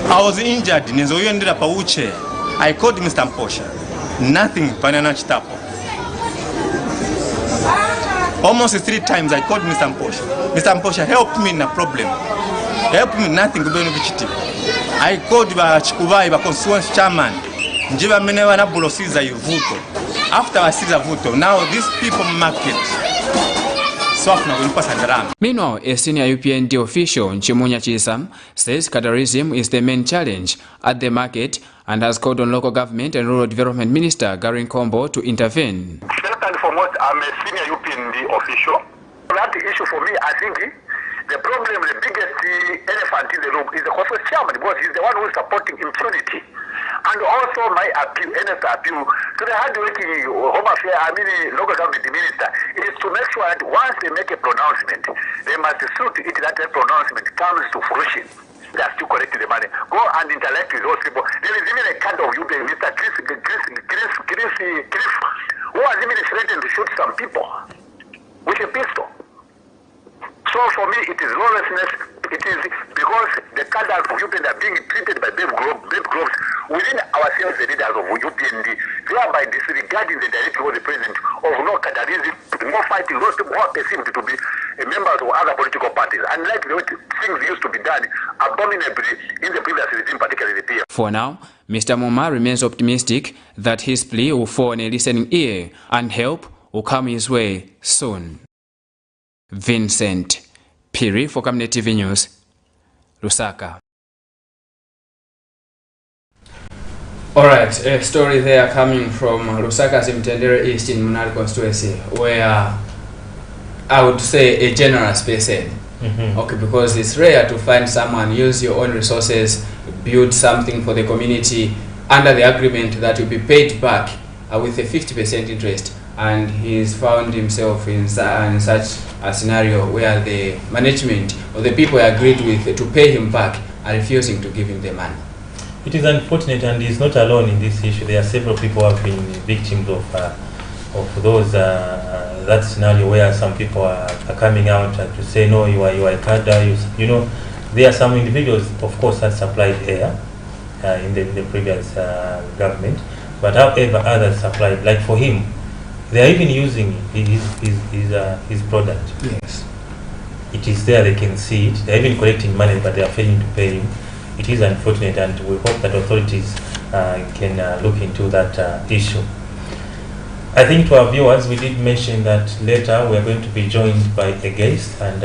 I was injured. I called Mr. Mposha. Nothing. Almost 3 times I called Mr. Mposha. Mr. Mposha helped me in a problem. Help me nothing. I called Chikubai, the constituency chairman. After I see the vote, now these people market. Meanwhile, a senior UPND official, Nchimunya Chisam, says cadarism is the main challenge at the market and has called on local government and rural development minister Garin Kombo to intervene. First and foremost, I'm a senior UPND official. That issue for me, I think the problem, the biggest elephant in the room is the constituency chairman, because he's the one who is supporting impunity. And also my appeal, earnest appeal to the hard-working Home Affairs, local government minister, is to make sure that once they make a pronouncement, they must see to it that the pronouncement comes to fruition. They are still collecting the money. Go and interact with those people. There is even a kind of Mr. Chris, who has even threatened to shoot some people with a pistol. So for me, it is lawlessness. It is because the cadres of UPND are being treated by big groups within ourselves, the leaders of UPND, thereby disregarding the directive of the president of no cadreism, more fighting, those people who are perceived to be members of other political parties. Unlike the way things used to be done abominably in the previous regime, particularly the PF. For now, Mr. Muma remains optimistic that his plea will fall on a listening ear and help will come his way soon. Vincent Piri for Camnet TV News, Lusaka. Alright, a story there coming from Lusaka's Mtendere East in Munali constituency, where I would say a generous person. Okay, because it's rare to find someone use your own resources, build something for the community under the agreement that you'll be paid back with a 50% interest. And he's found himself in such a scenario where the management or the people he agreed with to pay him back are refusing to give him the money. It is unfortunate, and he's not alone in this issue. There are several people who have been victims of those that scenario where some people are coming out to say no, you are a cadre. You know, there are some individuals, of course, that supplied air in the previous government, but however others supplied, like for him, they are even using his product. Yes. It is there, they can see it. They are even collecting money, but they are failing to pay him. It is unfortunate, and we hope that authorities can look into that issue. I think to our viewers, we did mention that later we are going to be joined by a guest, and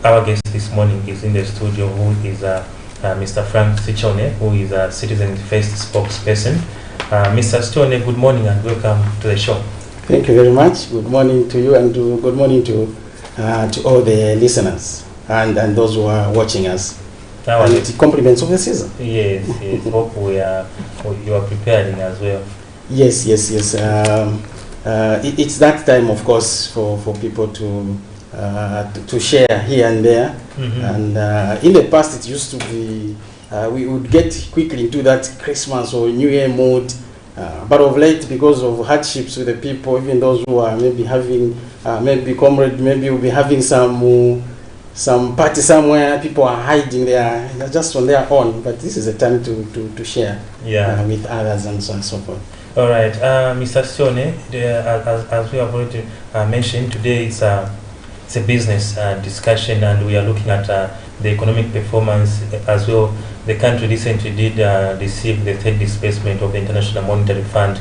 our guest this morning is in the studio, who is Mr. Frank Sichone, who is a Citizen First spokesperson. Mr. Sichone, good morning and welcome to the show. Thank you very much. Good morning to you, and good morning to all the listeners and those who are watching us. And the compliments of the season. Yes, yes. Hope you are preparing as well. Yes. It's that time, of course, for people to share here and there. And in the past, it used to be we would get quickly into that Christmas or New Year mood. But of late, because of hardships with the people, even those who are maybe having, maybe will be having some party somewhere, people are hiding there, they're just on their own. But this is a time to share with others and so on and so forth. All right, Mr. Sione, as we have already mentioned, today it's a business discussion, and we are looking at the economic performance as well. The country recently did receive the third disbursement of the International Monetary Fund.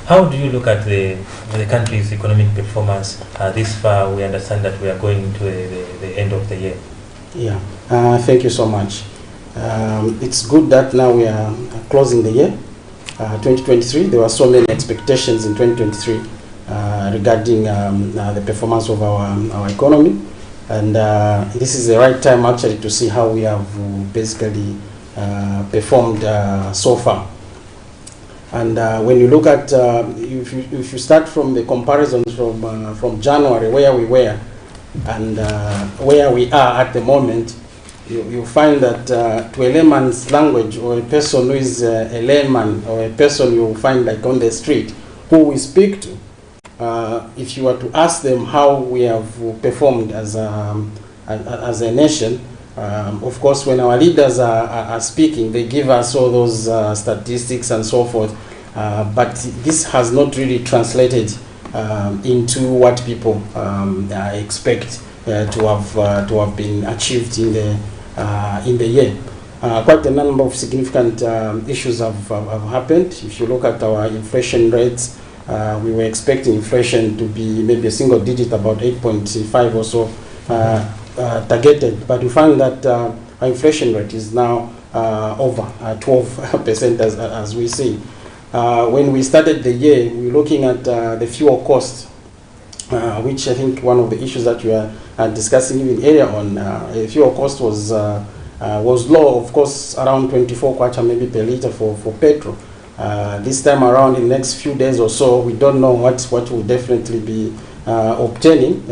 How do you look at the country's economic performance this far? We understand that we are going into the end of the year. Yeah, thank you so much. It's good that now we are closing the year, 2023. There were so many expectations in 2023 regarding the performance of our economy. And this is the right time actually to see how we have basically performed so far. And when you look at, if you start from the comparisons from January, where we were and where we are at the moment, you find that to a layman's language, or a person who is a layman, or a person you find like on the street who we speak to, if you were to ask them how we have performed as a nation, of course, when our leaders are speaking, they give us all those statistics and so forth, but this has not really translated into what people expect to have been achieved in the year. Quite a number of significant issues have happened. If you look at our inflation rates, we were expecting inflation to be maybe a single digit, about 8.5 or so targeted, but we find that our inflation rate is now over 12% as we see. When we started the year, we were looking at the fuel cost, which I think one of the issues that we are discussing even earlier on. Fuel cost was low, of course, around 24 kwacha maybe per liter for petrol. This time around, in the next few days or so, we don't know what will definitely be obtaining.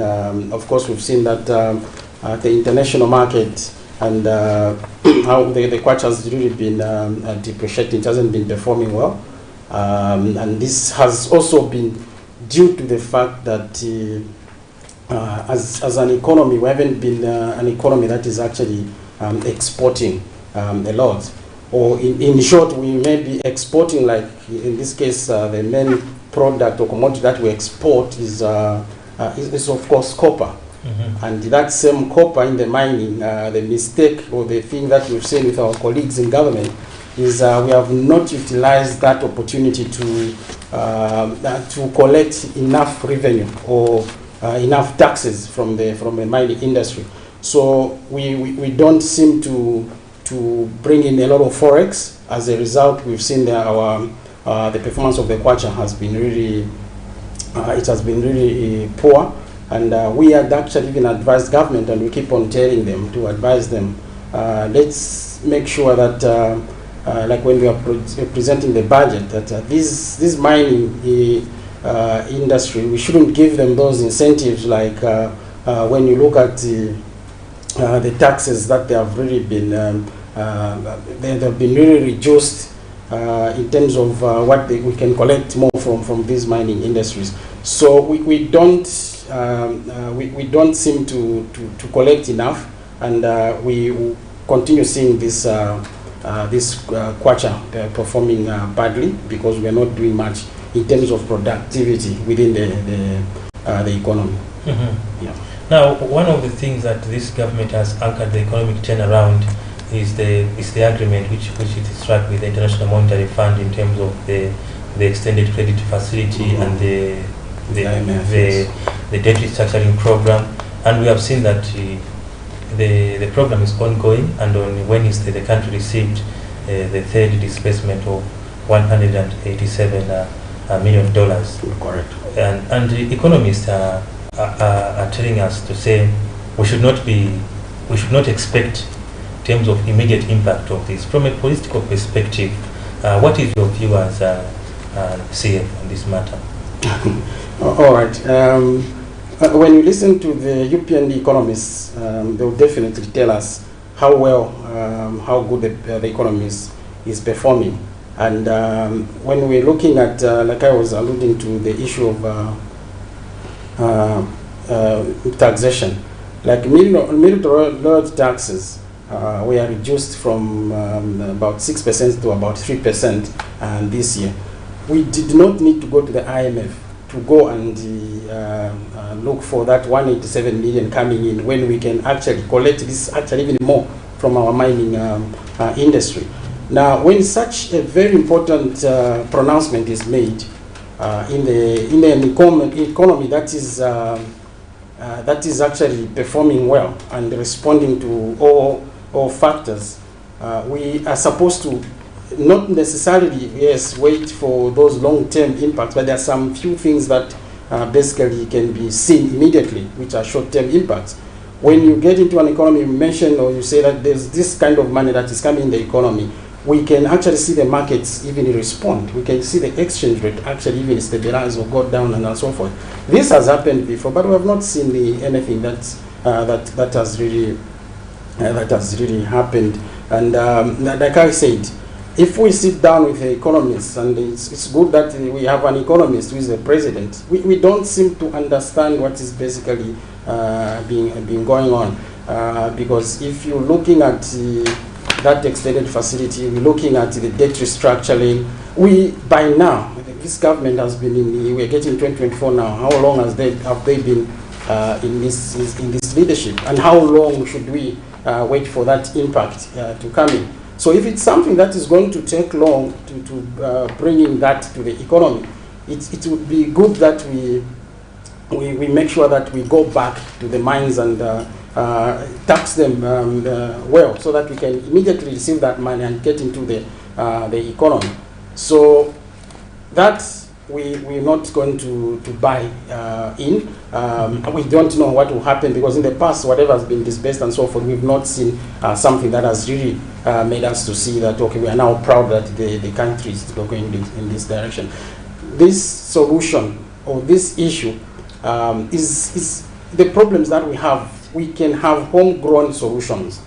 Of course, we've seen that the international market and how the kwacha has really been depreciating. It hasn't been performing well. And this has also been due to the fact that as an economy, we haven't been an economy that is actually exporting a lot. Or in short, we may be exporting, like in this case, the main product or commodity that we export is of course copper. And that same copper in the mining, the mistake or the thing that we've seen with our colleagues in government is we have not utilized that opportunity to collect enough revenue or enough taxes from the mining industry. So we don't seem to bring in a lot of forex. As a result, we've seen that the performance of the kwacha has been really poor. And we had actually even advised government, and we keep on telling them to advise them, let's make sure that like when we are presenting the budget, that this mining industry, we shouldn't give them those incentives like when you look at the taxes that they have really been really reduced in terms of what we can collect more from these mining industries. So we don't seem to collect enough, and we continue seeing this kwacha performing badly because we are not doing much in terms of productivity within the economy. Yeah. Now, one of the things that this government has anchored the economic turnaround is the agreement which it struck with the International Monetary Fund in terms of the extended credit facility and the debt restructuring program, and we have seen that the program is ongoing, and on Wednesday the country received the third disbursement of $187 million. Correct. And the economists are telling us to say we should not expect in terms of immediate impact of this. From a political perspective, what is your view as CF on this matter? All right. When you listen to the European economists, they will definitely tell us how well, how good the economy is performing. And when we're looking at, like I was alluding to, the issue of taxation, like middle taxes were reduced from about 6% to about 3% this year. We did not need to go to the IMF to go and look for that 187 million coming in when we can actually collect this actually even more from our mining industry. Now, when such a very important pronouncement is made in an economy that is actually performing well and responding to all factors, we are supposed to not necessarily, yes, wait for those long-term impacts, but there are some few things that basically can be seen immediately, which are short-term impacts. When you get into an economy, you mention or you say that there's this kind of money that is coming in the economy, we can actually see the markets even respond. We can see the exchange rate actually even stabilize or go down and so forth. This has happened before, but we have not seen anything that has really that has really happened. And like I said, if we sit down with the economists, and it's good that we have an economist who is the president, we don't seem to understand what is basically being going on. Because if you're looking at that extended facility, we're looking at the debt restructuring, by now, this government has been we're getting 2024 now. How long have they been in this leadership? And how long should we wait for that impact to come in? So if it's something that is going to take long to bringing that to the economy, it would be good that we make sure that we go back to the mines and tax them well, so that we can immediately receive that money and get into the economy. So that we're not going to buy in. We don't know what will happen, because in the past, whatever has been disbursed and so forth, we've not seen something that has really made us to see that, okay, we are now proud that the country is going in this direction. This solution or this issue is the problems that we have. We can have homegrown solutions.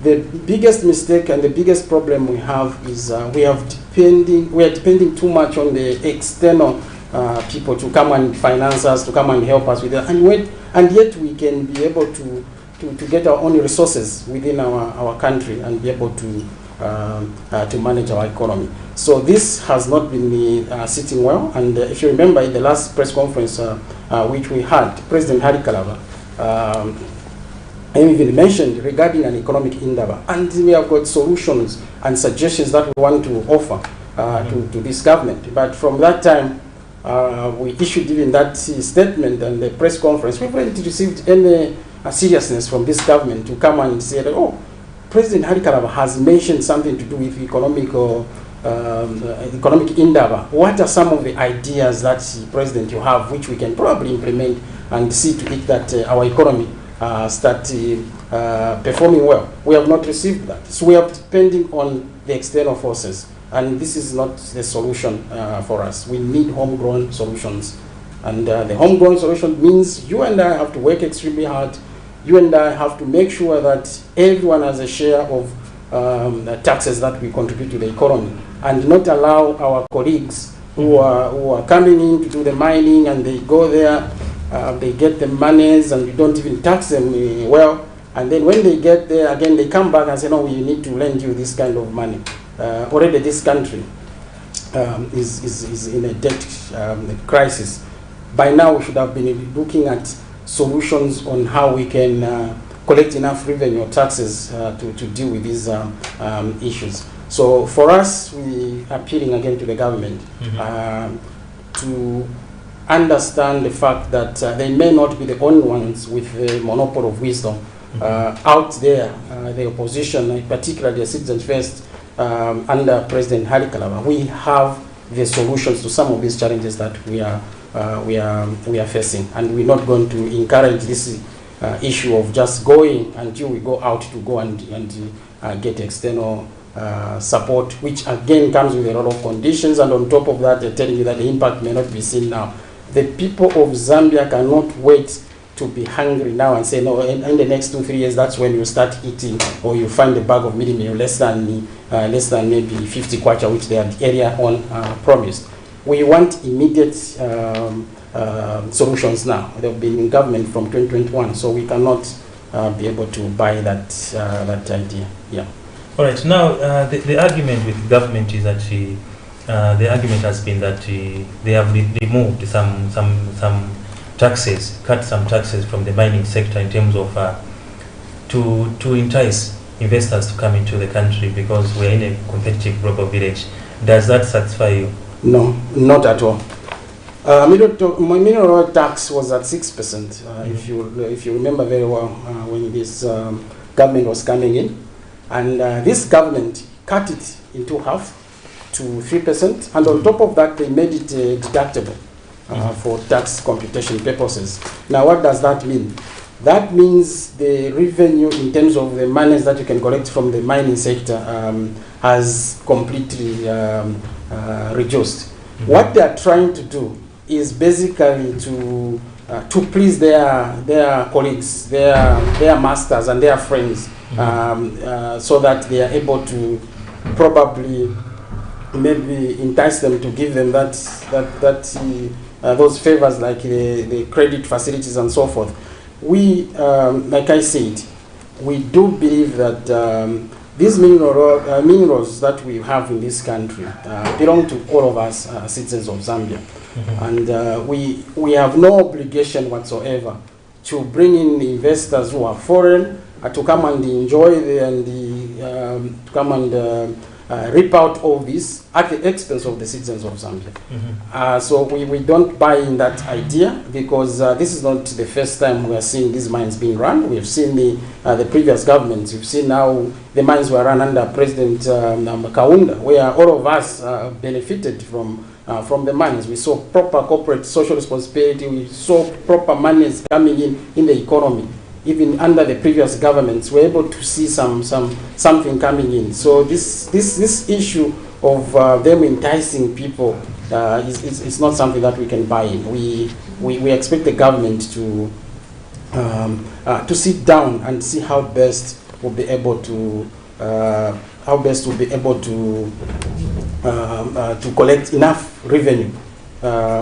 The biggest mistake and the biggest problem we have is we are depending too much on the external people to come and finance us, to come and help us with that, and yet we can be able to get our own resources within our country and be able to manage our economy. So this has not been sitting well. And if you remember, in the last press conference which we had, President Hari Kalaba even mentioned regarding an economic endeavor, and we have got solutions and suggestions that we want to offer to this government. But from that time, we issued even that statement and the press conference. We haven't received any seriousness from this government to come and say that, oh, President Hari Kalaba has mentioned something to do with economic endeavor. What are some of the ideas that, President, you have which we can probably implement and see to it that our economy start performing well? We have not received that. So we are depending on the external forces. And this is not the solution for us. We need homegrown solutions. And the homegrown solution means you and I have to work extremely hard. You and I have to make sure that everyone has a share of the taxes that we contribute to the economy, and not allow our colleagues who are coming in to do the mining, and they go there, they get the monies, and you don't even tax them well. And then when they get there, again, they come back and say, no, we need to lend you this kind of money. Already this country is in a debt crisis. By now, we should have been looking at solutions on how we can collect enough revenue or taxes to deal with these issues. So for us, we are appealing again to the government to understand the fact that they may not be the only ones with the monopoly of wisdom. Out there, the opposition, particularly the Citizens First, under President Hari Kalaba, we have the solutions to some of these challenges that we are facing, and we're not going to encourage this issue of just going until we go out to go and get external support, which again comes with a lot of conditions, and on top of that, they're telling you that the impact may not be seen now. The people of Zambia cannot wait to be hungry now and say, no, in the next 2-3 years, that's when you start eating, or you find a bag of meal less than maybe 50 kwacha, which they had earlier on promised. We want immediate solutions now. They've been in government from 2021, so we cannot be able to buy that idea. Yeah. All right. Now, the argument with government is that the argument has been that they have removed some taxes, cut some taxes from the mining sector in terms of to entice investors to come into the country, because we are in a competitive global village. Does that satisfy you? No, not at all. Mineral oil tax was at 6%. If you remember very well, when this government was coming in, and this government cut it into half to 3%, and on top of that, they made it deductible for tax computation purposes. Now, what does that mean? That means the revenue in terms of the monies that you can collect from the mining sector has completely reduced. What they are trying to do is basically to please their colleagues, their masters and their friends so that they are able to probably maybe entice them to give them those favors like the credit facilities and so forth. We, like I said, we do believe that these minerals that we have in this country belong to all of us citizens of Zambia. And we have no obligation whatsoever to bring in investors who are foreign to come and enjoy to come and rip out all this at the expense of the citizens of Zambia. So we don't buy in that idea, because this is not the first time we are seeing these mines being run. We have seen the previous governments. We've seen how the mines were run under President Kaunda, where all of us benefited from the mines. We saw proper corporate social responsibility. We saw proper monies coming in the economy. Even under the previous governments, we're able to see something coming in. So this issue of them enticing people is not something that we can buy in. We expect the government to sit down and see how best we'll be able to to collect enough revenue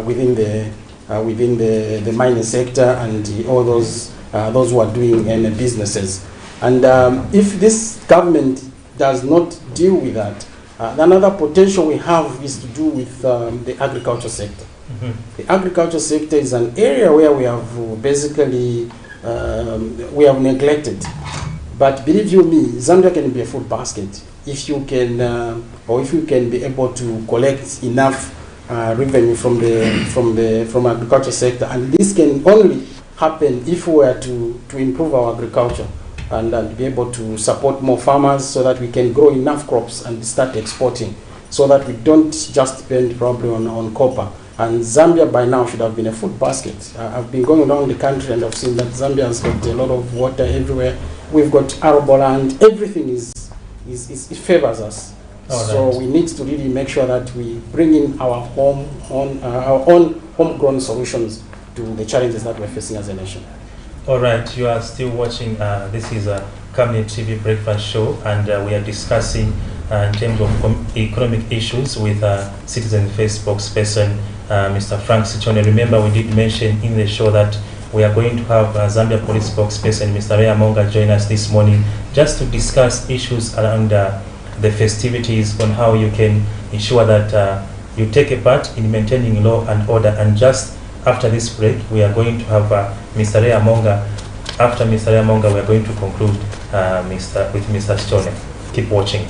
within the mining sector and all those who are doing businesses. And if this government does not deal with that, another potential we have is to do with the agriculture sector. The agriculture sector is an area where we have basically neglected. But believe you me, Zambia can be a food basket if you can, or if you can be able to collect enough revenue from agriculture sector, and this can only happen if we were to improve our agriculture and be able to support more farmers so that we can grow enough crops and start exporting, so that we don't just depend probably on copper. And Zambia by now should have been a food basket. I've been going around the country and I've seen that Zambia has got a lot of water everywhere. We've got arable land. Everything it favors us. So we need to really make sure that we bring in our own homegrown solutions to the challenges that we're facing as a nation. All right, you are still watching. This is a Camnet TV breakfast show, and we are discussing in terms of economic issues with Citizen Face spokesperson, Mr. Frank Sichone. Remember, we did mention in the show that we are going to have Zambia Police spokesperson, Mr. Ray Amonga, join us this morning just to discuss issues around the festivities, on how you can ensure that you take a part in maintaining law and order. And just after this break, we are going to have Mr. Ray Amonga. After Mr. Ray Amonga, we are going to conclude with Mr. Sichone. Keep watching.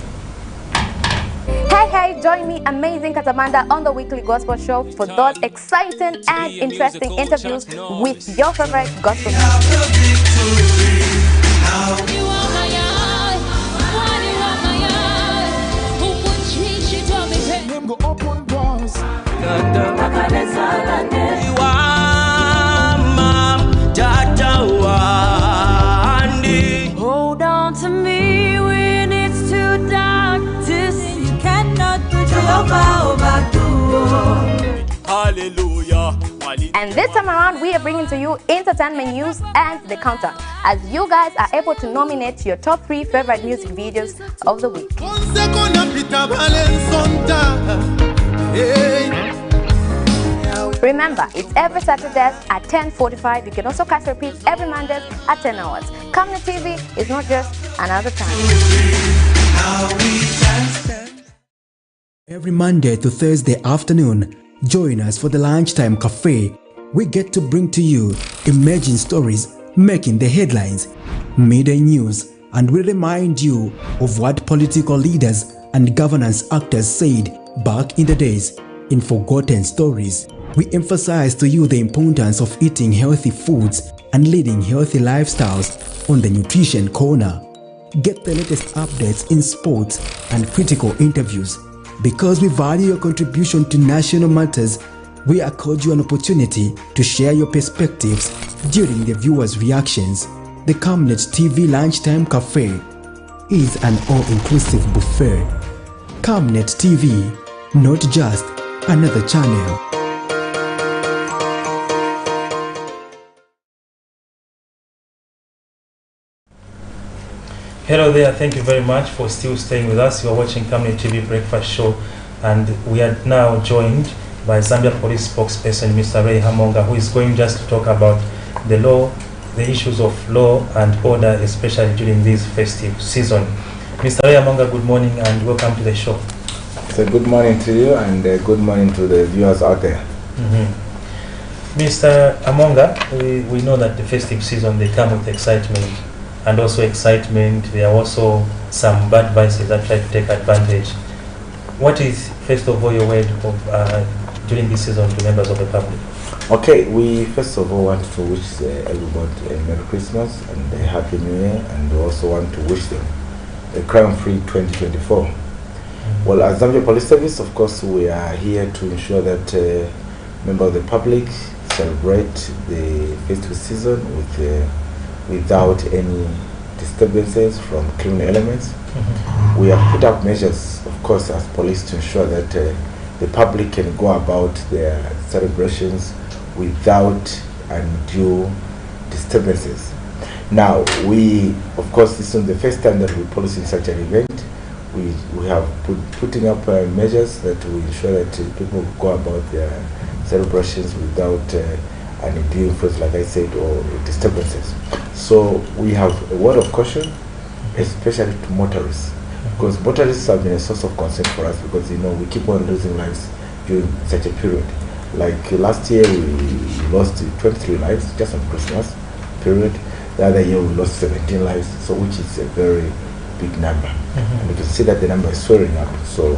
Hey, join me, Amazing Katamanda, on the weekly gospel show for those exciting and interesting interviews with your favorite gospel Hold on to me when it's too dark to see. You cannot put your power back to Hallelujah. And this time around, we are bringing to you entertainment news and the countdown, as you guys are able to nominate your top 3 favorite music videos of the week. Remember, it's every Saturday at 10:45. You can also catch repeats every Monday at 10 hours. Camnet TV is not just another time. Every Monday to Thursday afternoon, join us for the Lunchtime Cafe. We get to bring to you emerging stories making the headlines, media news, and we remind you of what political leaders and governance actors said back in the days. In Forgotten Stories, we emphasize to you the importance of eating healthy foods and leading healthy lifestyles on the Nutrition Corner. Get the latest updates in sports and critical interviews. Because we value your contribution to national matters, we accord you an opportunity to share your perspectives during the viewers' reactions. The Camnet TV Lunchtime Cafe is an all-inclusive buffet. Camnet TV, not just another channel. Hello there, thank you very much for still staying with us. You are watching Camnet TV Breakfast Show, and we are now joined by Zambia Police spokesperson Mr. Ray Hamonga, who is going just to talk about the law, the issues of law and order, especially during this festive season. Mr. Ray Hamonga, good morning and welcome to the show. So good morning to you and good morning to the viewers out there. Mr. Hamonga, we know that the festive season, they come with excitement. And also excitement, there are also some bad vices that try to take advantage. What is, first of all, your word of, during this season to members of the public? Okay, we first of all want to wish everybody a Merry Christmas and a Happy New Year, and we also want to wish them a crime-free 2024. Well, as Zambia Police Service, of course, we are here to ensure that members of the public celebrate the festive season without any disturbances from criminal elements. We have put up measures, of course, as police to ensure that the public can go about their celebrations without undue disturbances. Now, of course, this is the first time that we police in such an event. We have putting up measures that will ensure that people go about their celebrations without undue influence, like I said, or disturbances. So we have a word of caution, especially to motorists, because motorists have been a source of concern for us, because we keep on losing lives during such a period. Like last year, we lost 23 lives just on Christmas period. The other year, we lost 17 lives, so which is a very big number. And you can see that the number is soaring up. So,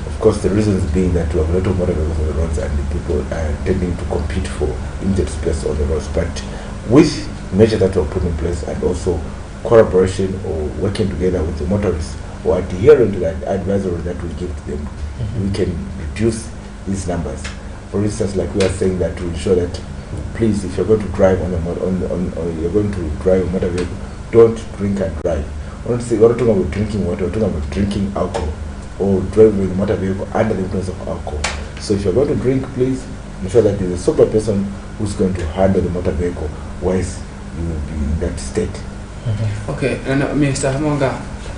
of course, the reasons being that we have a lot of motor vehicles on the roads and the people are tending to compete for limited space on the roads. But with measures that were put in place and also cooperation or working together with the motorists or adhering to that advisory that we give to them, we can reduce these numbers. For instance, like we are saying that to ensure that, please, if you're going to drive you're going to drive a motor vehicle, don't drink and drive. We're not talking about drinking water, we're talking about drinking alcohol or driving a motor vehicle under the influence of alcohol. So if you're going to drink, please ensure that there's a sober person who's going to handle the motor vehicle whilst you will be in that state. Okay, and Mr. Hamonga,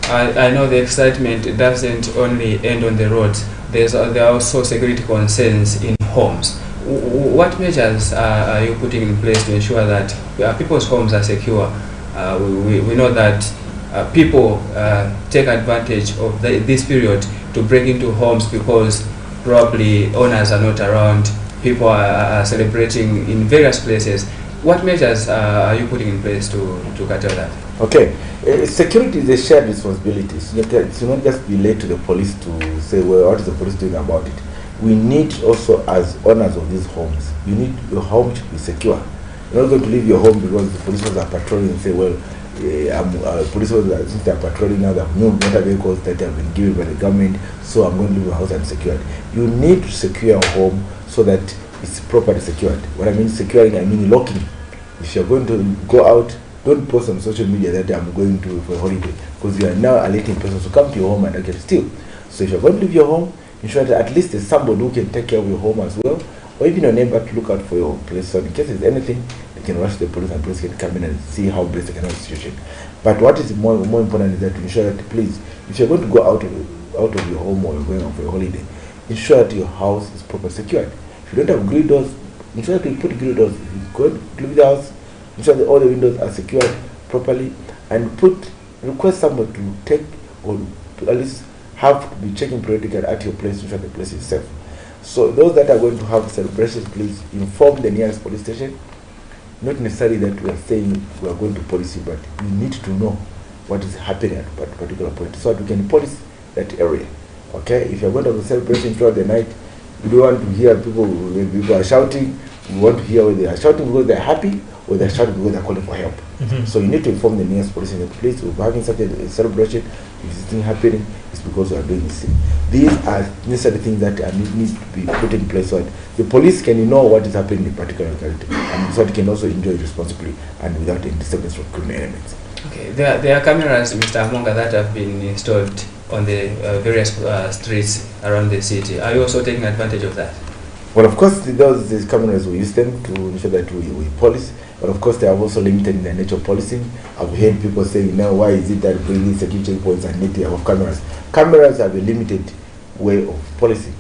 I know the excitement doesn't only end on the roads. There are also security concerns in homes. What measures are you putting in place to ensure that people's homes are secure? We know that people take advantage of this period to break into homes because probably owners are not around, people are celebrating in various places. What measures are you putting in place to curtail that? Okay, security is a shared responsibility. It should not just be laid to the police to say, well, what is the police doing about it? We need also, as owners of these homes, your home should be secure. You're not going to leave your home because the police are patrolling and say, well, police since they are patrolling now, they have new motor vehicles that have been given by the government, so I'm going to leave my house unsecured. You need to secure your home so that it's properly secured. What I mean securing, I mean locking. If you're going to go out, don't post on social media that I'm going to for a holiday, because you are now alerting persons to come to your home and get steal. So if you're going to leave your home, ensure that at least there's somebody who can take care of your home as well, or even your neighbor to look out for your place. So in case there's anything, they can rush the police and police can come in and see how best they can handle the situation. But what is more important is that to ensure that, please, if you're going to go out of your home or you're going out for a holiday, ensure that your house is properly secured. If you don't have grill doors, ensure that you put grill doors. If you go to leave the house, ensure that all the windows are secured properly, and request someone to take or to at least have to be checking periodically at your place to ensure the place is safe. So those that are going to have celebrations, please inform the nearest police station. Not necessarily that we are saying we are going to police you, but you need to know what is happening at a particular point so that we can police that area. Okay? If you're going to have a celebration throughout the night, we don't want to hear people are shouting. We want to hear whether they are shouting because they're happy or they're shouting because they're calling for help. So you need to inform the nearest police station. Please, we're having such a celebration. If this thing happening, it's because we are doing this thing. These are necessary things that need to be put in place so that the police can know what is happening in a particular locality, and so they can also enjoy it responsibly and without any disturbance from criminal elements. Okay, there are cameras, Mr. Hamonga, that have been installed on the various streets around the city. Are you also taking advantage of that? Well, of course, these cameras, we use them to ensure that we police, But of course, they are also limited in their nature of policing. I've heard people saying, now, why is it that bringing security checkpoints and need to have cameras? Cameras have a limited way of policing.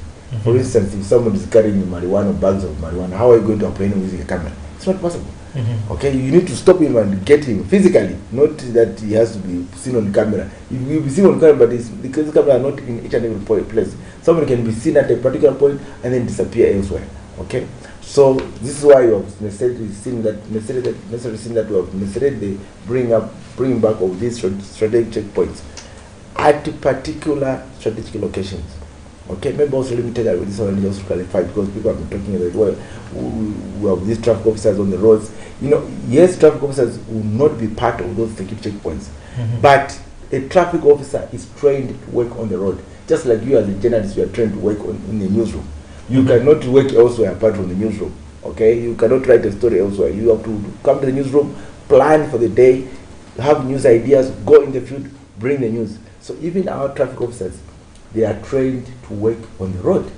For instance, if someone is carrying marijuana, bags of marijuana, how are you going to apprehend him using a camera? It's not possible. Okay, you need to stop him and get him physically, not that he has to be seen on camera. He will be seen on camera, but because the camera are not in each and every place. Someone can be seen at a particular point and then disappear elsewhere. Okay, so this is why you have necessarily seen that we have necessarily bring back of these strategic checkpoints at particular strategic locations. Okay, maybe also limited with this already just clarified, because people have been talking about, well, we have these traffic officers on the roads. You know, yes, traffic officers will not be part of those security checkpoints, but a traffic officer is trained to work on the road. Just like you as a journalist, you are trained to work in the newsroom. You cannot work elsewhere apart from the newsroom. Okay, you cannot write a story elsewhere. You have to come to the newsroom, plan for the day, have news ideas, go in the field, bring the news. So even our traffic officers, they are trained to work on the road.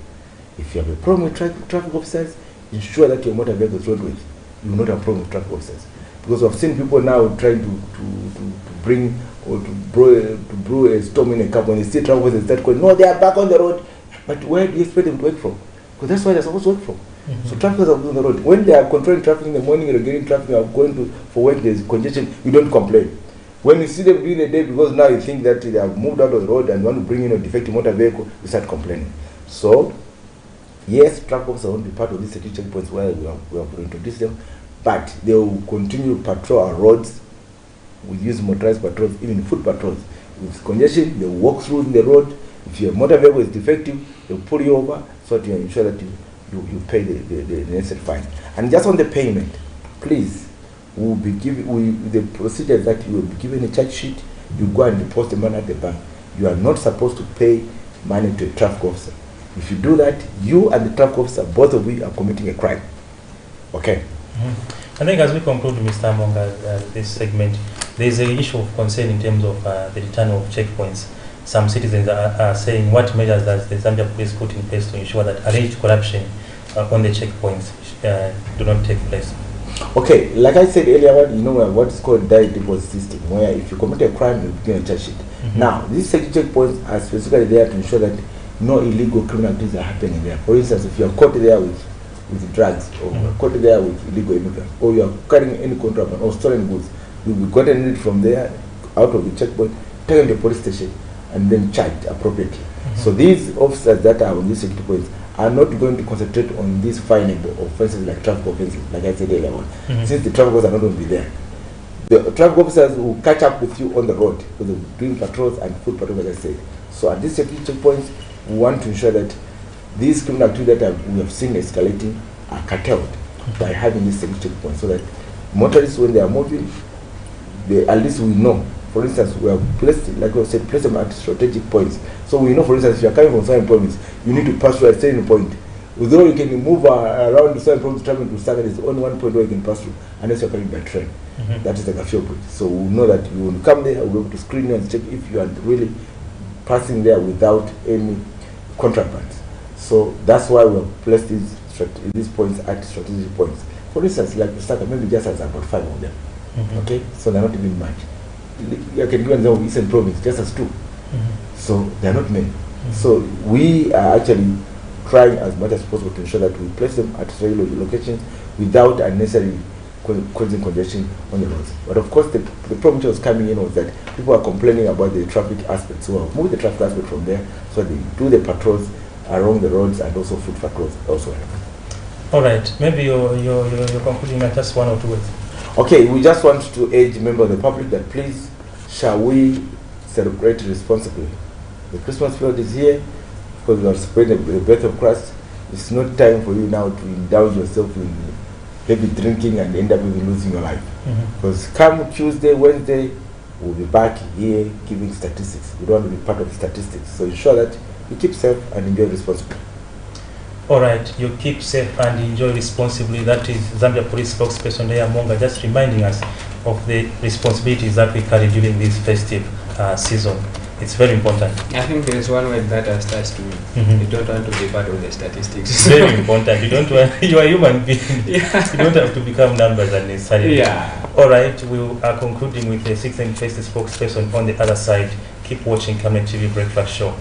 If you have a problem with traffic officers, ensure that your motor vehicle is roadways. You will not have a problem with traffic officers. Because I've seen people now trying to bring or to brew a storm in a car. When they see traffic officers start going, no, they are back on the road. But where do you expect them to work from? Because that's where they're supposed to work from. So traffic officers are on the road. When they are controlling traffic in the morning, you're getting traffic, you are going for work, there's congestion, you don't complain. When you see them during the day, because now you think that they have moved out of the road and want to bring in a defective motor vehicle, you start complaining. So, yes, traffic officers won't be part of these security checkpoints where we have introduced them, but they will continue to patrol our roads. We use motorized patrols, even foot patrols. With congestion, they will walk through the road. If your motor vehicle is defective, they'll pull you over so that you ensure that you pay the necessary fine. And just on the payment, please, we'll be giving the procedure that you will be given a charge sheet. You go and deposit the money at the bank. You are not supposed to pay money to a traffic officer. If you do that, you and the traffic officer, both of you are committing a crime. Okay. I think as we conclude, Mr. Monga, this segment, there is an issue of concern in terms of the return of checkpoints. Some citizens are saying, what measures does the Zambia police put in place to ensure that alleged corruption on the checkpoints do not take place? Okay, like I said earlier, you know what is called direct deposit system, where if you commit a crime, you begin a charge sheet. Now, these security checkpoints are specifically there to ensure that no illegal criminal activities are happening there. For instance, if you are caught there with drugs, or you are caught there with illegal immigrants, or you are carrying any contraband or stolen goods, you will be gotten it from there, out of the checkpoint, taken to the police station, and then charged appropriately. So these officers that are on these security points are not going to concentrate on these finable offenses like traffic offenses, like I said earlier on, since the traffic officers are not going to be there. The traffic officers will catch up with you on the road because they're doing patrols and foot patrols, as I said. So at these security checkpoints, we want to ensure that these criminal activities that we have seen escalating are curtailed by having these security checkpoints, so that motorists, when they are moving, at least we know. For instance, we have placed, like I said, place them at strategic points. So we know, for instance, if you are coming from certain points, you need to pass through a certain point. Although you can move around certain points, traveling to Sanga, there's only one point where you can pass through, unless you're coming by train. That is like a fuel point. So we know that you will come there, we'll be able to screen you and check if you are really passing there without any contraband. So that's why we have placed these points at strategic points. For instance, like the Sanga, maybe just has about 5 of them. Okay, so they're not even much. I can give an example of Eastern Province, just as 2. So they're not many. So we are actually trying as much as possible to ensure that we place them at regular locations without unnecessary causing congestion on the roads. But of course, the problem which was coming in was that people are complaining about the traffic aspect. So we'll move the traffic aspect from there, so they do the patrols along the roads and also foot patrols elsewhere. All right, maybe you're concluding at just 1 or 2 words. Okay, we just want to urge members of the public that please, shall we celebrate responsibly? The Christmas period is here because we are celebrating the birth of Christ. It's not time for you now to indulge yourself in heavy drinking and end up even losing your life. Because come Tuesday, Wednesday, we'll be back here giving statistics. We don't want to be part of the statistics. So ensure that you keep safe and enjoy responsibly. All right, you keep safe and enjoy responsibly. That is Zambia Police spokesperson Nawina Lotto just reminding us of the responsibilities that we carry during this festive season. It's very important. I think there is one word that has touched me. You don't want to be part of the statistics. It's very important. You don't want, you are a human being. Yeah. You don't have to become numbers unnecessarily. Yeah. All right, we are concluding with the 6th and first spokesperson on the other side. Keep watching Camnet TV Breakfast Show.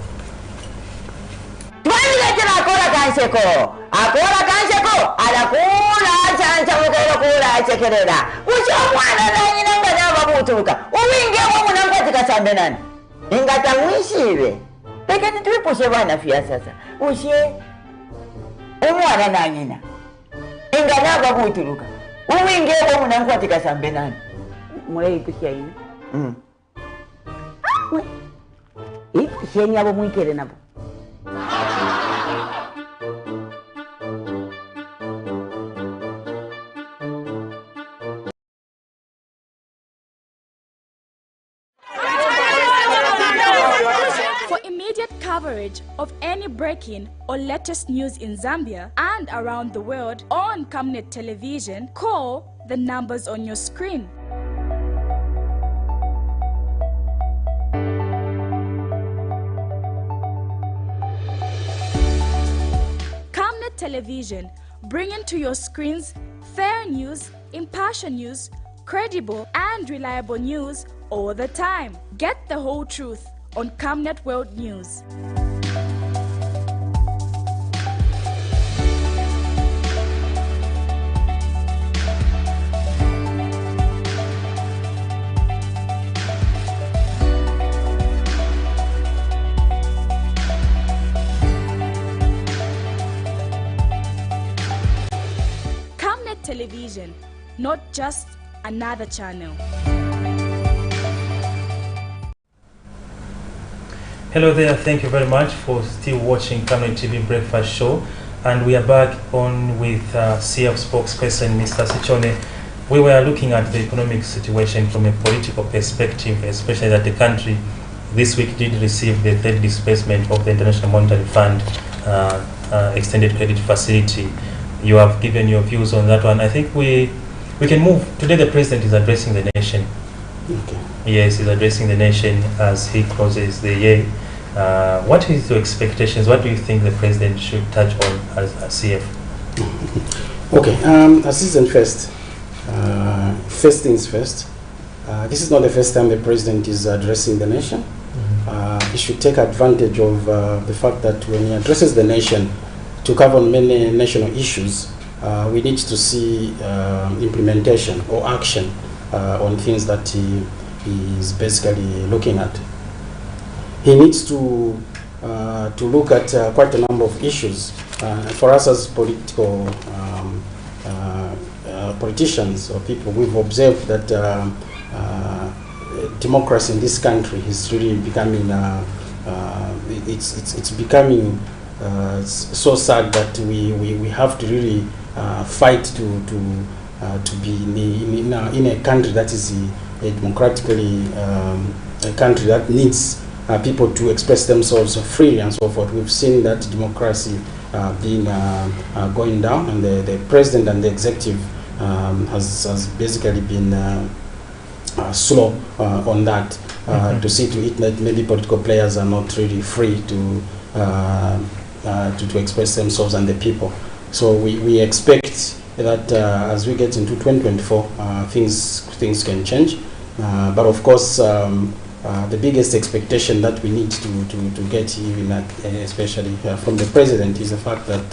ingatamwishive pekati twipushe vana fya sasa ushe umwana nanyina inganava kuituluka uwingewo munankwateka sambe nani mweipusha ina ipusheni avo mwikere navo. For immediate coverage of any breaking or latest news in Zambia and around the world on Camnet Television, call the numbers on your screen. Camnet Television, bringing to your screens fair news, impartial news, credible and reliable news all the time. Get the whole truth on Camnet World News. Camnet Television, not just another channel. Hello there, thank you very much for still watching Camnet TV Breakfast Show. And we are back on with CF spokesperson, Mr. Sichone. We were looking at the economic situation from a political perspective, especially that the country this week did receive the third disbursement of the International Monetary Fund extended credit facility. You have given your views on that one. I think we can move. Today the President is addressing the nation. Okay. Yes, he's addressing the nation as he closes the year. What is your expectations? What do you think the President should touch on as a CF? Okay, Assistant first. First things first. This is not the first time the President is addressing the nation. He should take advantage of the fact that when he addresses the nation to cover many national issues, we need to see implementation or action on things that he is basically looking at. He needs to look at quite a number of issues. For us as politicians or people, we've observed that democracy in this country is really becoming it's becoming so sad that we have to really fight to be in a country that is a democratically a country that needs people to express themselves freely and so forth. We've seen that democracy being going down, and the president and the executive has basically been slow on that to see to it that maybe political players are not really free to express themselves and the people. So we expect that as we get into 2024, things can change. But of course, the biggest expectation that we need to get, even especially from the president, is the fact that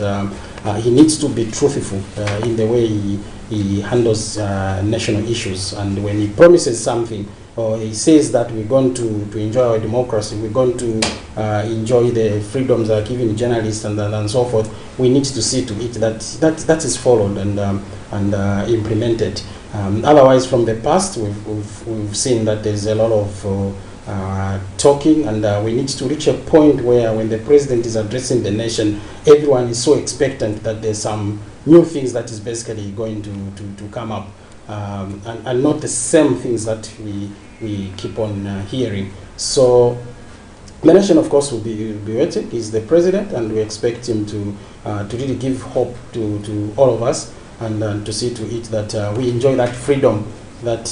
he needs to be truthful in the way he handles national issues. And when he promises something, or he says that we're going to enjoy our democracy, we're going to enjoy the freedoms that are given journalists and so forth, we need to see to it that is followed and implemented. Otherwise, from the past, we've seen that there's a lot of talking, and we need to reach a point where when the president is addressing the nation, everyone is so expectant that there's some new things that is basically going to come up, and not the same things that we keep on hearing. So the nation, of course, will be waiting. He's the president, and we expect him to really give hope to all of us, and to see to it that we enjoy that freedom that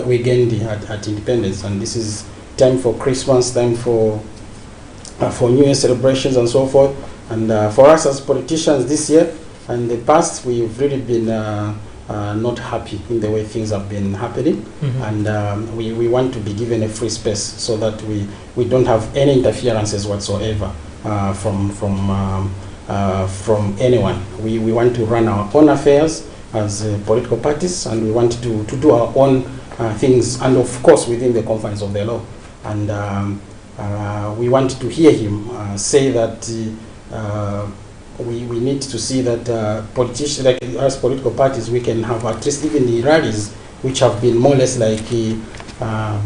we gained at independence. And this is time for Christmas, time for New Year celebrations and so forth. And for us as politicians this year and the past, we've really been not happy in the way things have been happening. And we want to be given a free space so that we don't have any interferences whatsoever from anyone. We want to run our own affairs as political parties, and we want to do our own things, and of course within the confines of the law. And we want to hear him say that we need to see that politicians, like as political parties, we can have at least even the rallies, which have been more or less like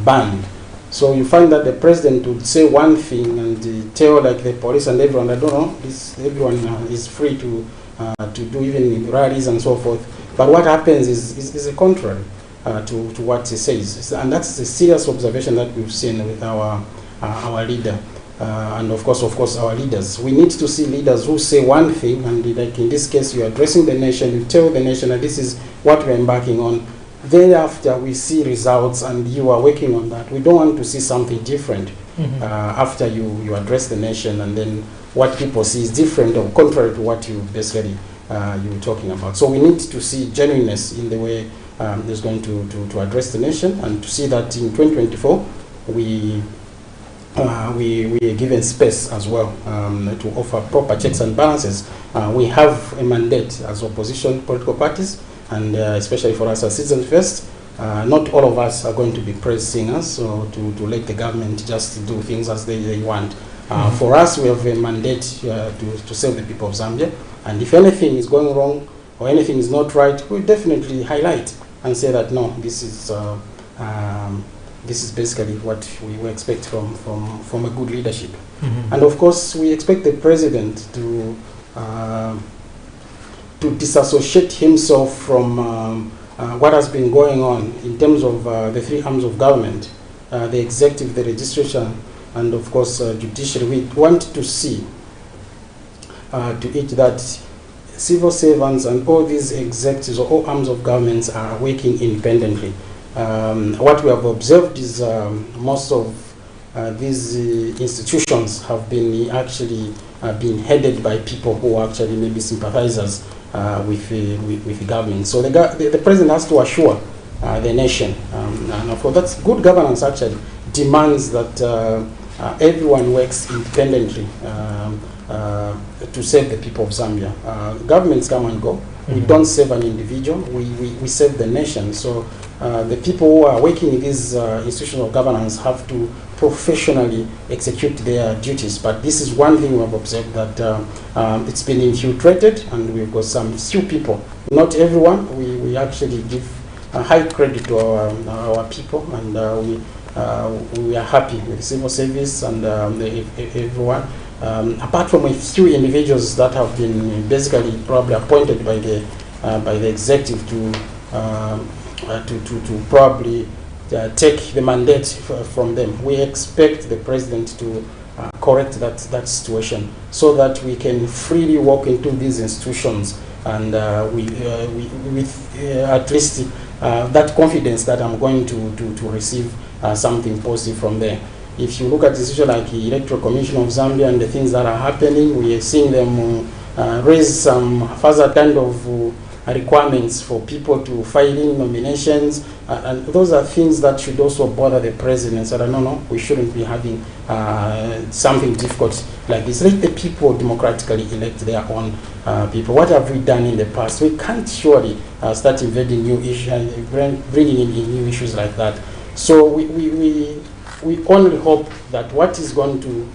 banned. So you find that the president would say one thing and tell like the police and everyone, I don't know, everyone is free to do even rallies and so forth. But what happens is the contrary to what he says. And that's a serious observation that we've seen with our leader. And of course our leaders. We need to see leaders who say one thing, and like in this case you're addressing the nation, you tell the nation that this is what we're embarking on. Thereafter we see results and you are working on that. We don't want to see something different after you address the nation, and then what people see is different or contrary to what you basically you were talking about. So we need to see genuineness in the way is going to address the nation, and to see that in 2024 we are given space as well to offer proper checks and balances. We have a mandate as opposition political parties, and especially for us as Citizens First. Not all of us are going to be praise singers, so to let the government just do things as they want. For us, we have a mandate to serve the people of Zambia, and if anything is going wrong or anything is not right, we'll definitely highlight and say that no, this is basically what we expect from a good leadership. And of course, we expect the president to disassociate himself from what has been going on in terms of the three arms of government, the executive, the legislature, and of course judiciary. We want to see to it that civil servants and all these executives or all arms of governments are working independently. What we have observed is most of these institutions have been actually being headed by people who are actually maybe sympathizers with the government. So the president has to assure the nation, and of course that's good governance actually demands that everyone works independently to serve the people of Zambia. Governments come and go. We don't serve an individual, we serve the nation. So the people who are working in these institutional governance have to professionally execute their duties. But this is one thing we have observed, that it's been infiltrated, and we've got some few people, not everyone. We actually give high credit to our people, and we are happy with the civil service and everyone. Apart from a few individuals that have been basically probably appointed by the executive to probably take the mandate from them, we expect the president to correct that situation so that we can freely walk into these institutions, and with at least that confidence that I'm going to receive something positive from there. If you look at institutions like the Electoral Commission of Zambia and the things that are happening, we are seeing them raise some further kind of requirements for people to file in nominations, and those are things that should also bother the president. So no, we shouldn't be having something difficult like this. Let the people democratically elect their own people. What have we done in the past? We can't surely start invading new issues, bringing in new issues like that. So we only hope that what is going to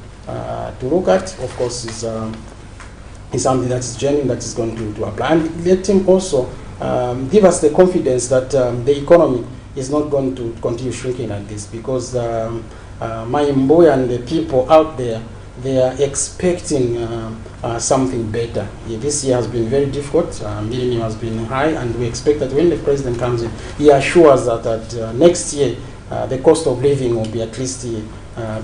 look at, of course, is something that is genuine, that is going to apply. And let him also give us the confidence that the economy is not going to continue shrinking like this, because Mayimboya and the people out there, they are expecting something better. This year has been very difficult. Millennium has been high, and we expect that when the president comes in, he assures that next year the cost of living will be at least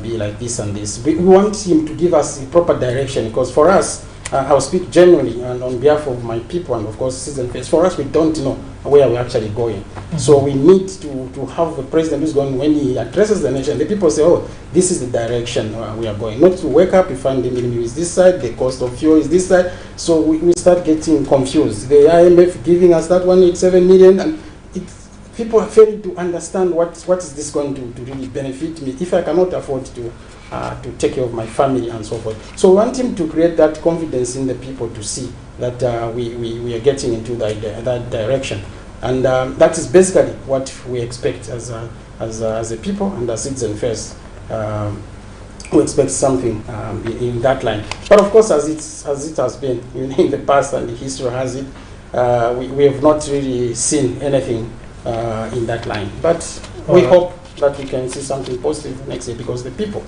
be like this and this. We want him to give us a proper direction, because for us, I'll speak genuinely and on behalf of my people and of course Citizen First, for us we don't know where we're actually going. So we need to have a president who's going, when he addresses the nation, the people say, oh, this is the direction we are going. Not to wake up, you find the minimum is this side, the cost of fuel is this side. So we start getting confused. The IMF giving us that 187 million, and people are failing to understand what is this going to really benefit me if I cannot afford to take care of my family and so forth. So we want him to create that confidence in the people to see that we are getting into that direction. And that is basically what we expect as a people and as citizens first. We expect something in that line. But of course, as it has been in the past and the history has it, we have not really seen anything in that line. But we hope that we can see something positive next year, because the people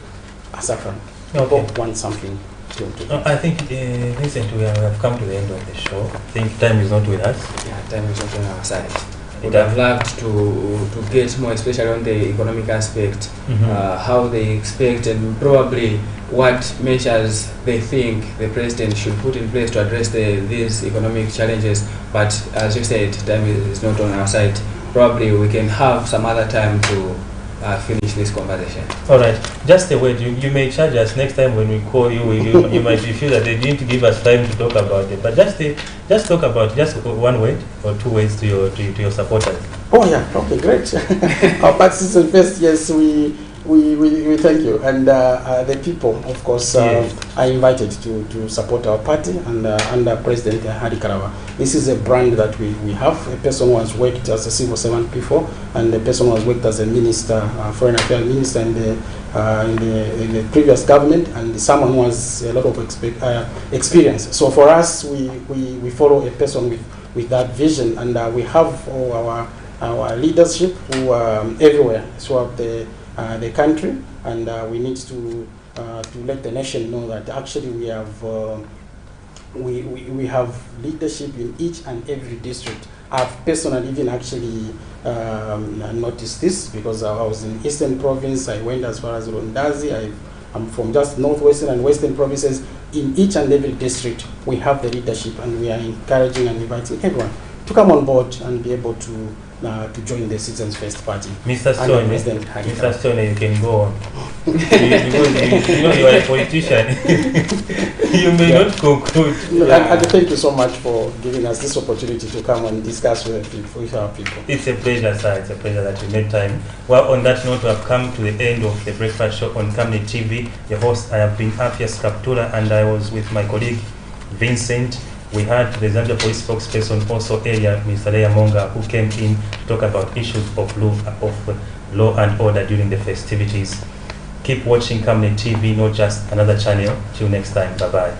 are suffering. Okay. Want something to I think, Vincent, we have come to the end of the show. I think time is not with us. Yeah, time is not on our side. Would have loved to get more, especially on the economic aspect, how they expect and probably what measures they think the president should put in place to address these economic challenges. But as you said, time is not on our side. Probably we can have some other time to finish this conversation. All right. Just a word. You may charge us next time when we call you. You might feel that they didn't give us time to talk about it. But just talk about just one word or two words to your supporters. Oh yeah. Okay. Great. Our participants first. Yes, we thank you, and the people, of course, are invited to support our party and under President Hadi Karaba. This is a brand that we have. A person who has worked as a civil servant before, and a person who has worked as a minister, foreign affairs minister in the previous government, and someone who has a lot of experience. So for us, we follow a person with that vision, and we have all our leadership who are everywhere throughout the country, and we need to let the nation know that actually we have leadership in each and every district. I've personally even actually noticed this, because I was in Eastern Province. I went as far as Rondazi. I'm from just Northwestern and Western provinces. In each and every district, we have the leadership, and we are encouraging and inviting everyone to come on board and be able to join the Citizens First Party. Mr. Stone, you can go on. Because you are a politician. You may not conclude. And thank you so much for giving us this opportunity to come and discuss with our people. It's a pleasure, sir. It's a pleasure that you made time. Well, on that note, we have come to the end of the breakfast show on Camnet TV. The host, I have been Afias Kaptura, and I was with my colleague Vincent. We had the Zambia Police spokesperson also earlier, Mr. Leah Monga, who came in to talk about issues of law and order during the festivities. Keep watching Camnet TV, not just another channel. Till next time, bye-bye.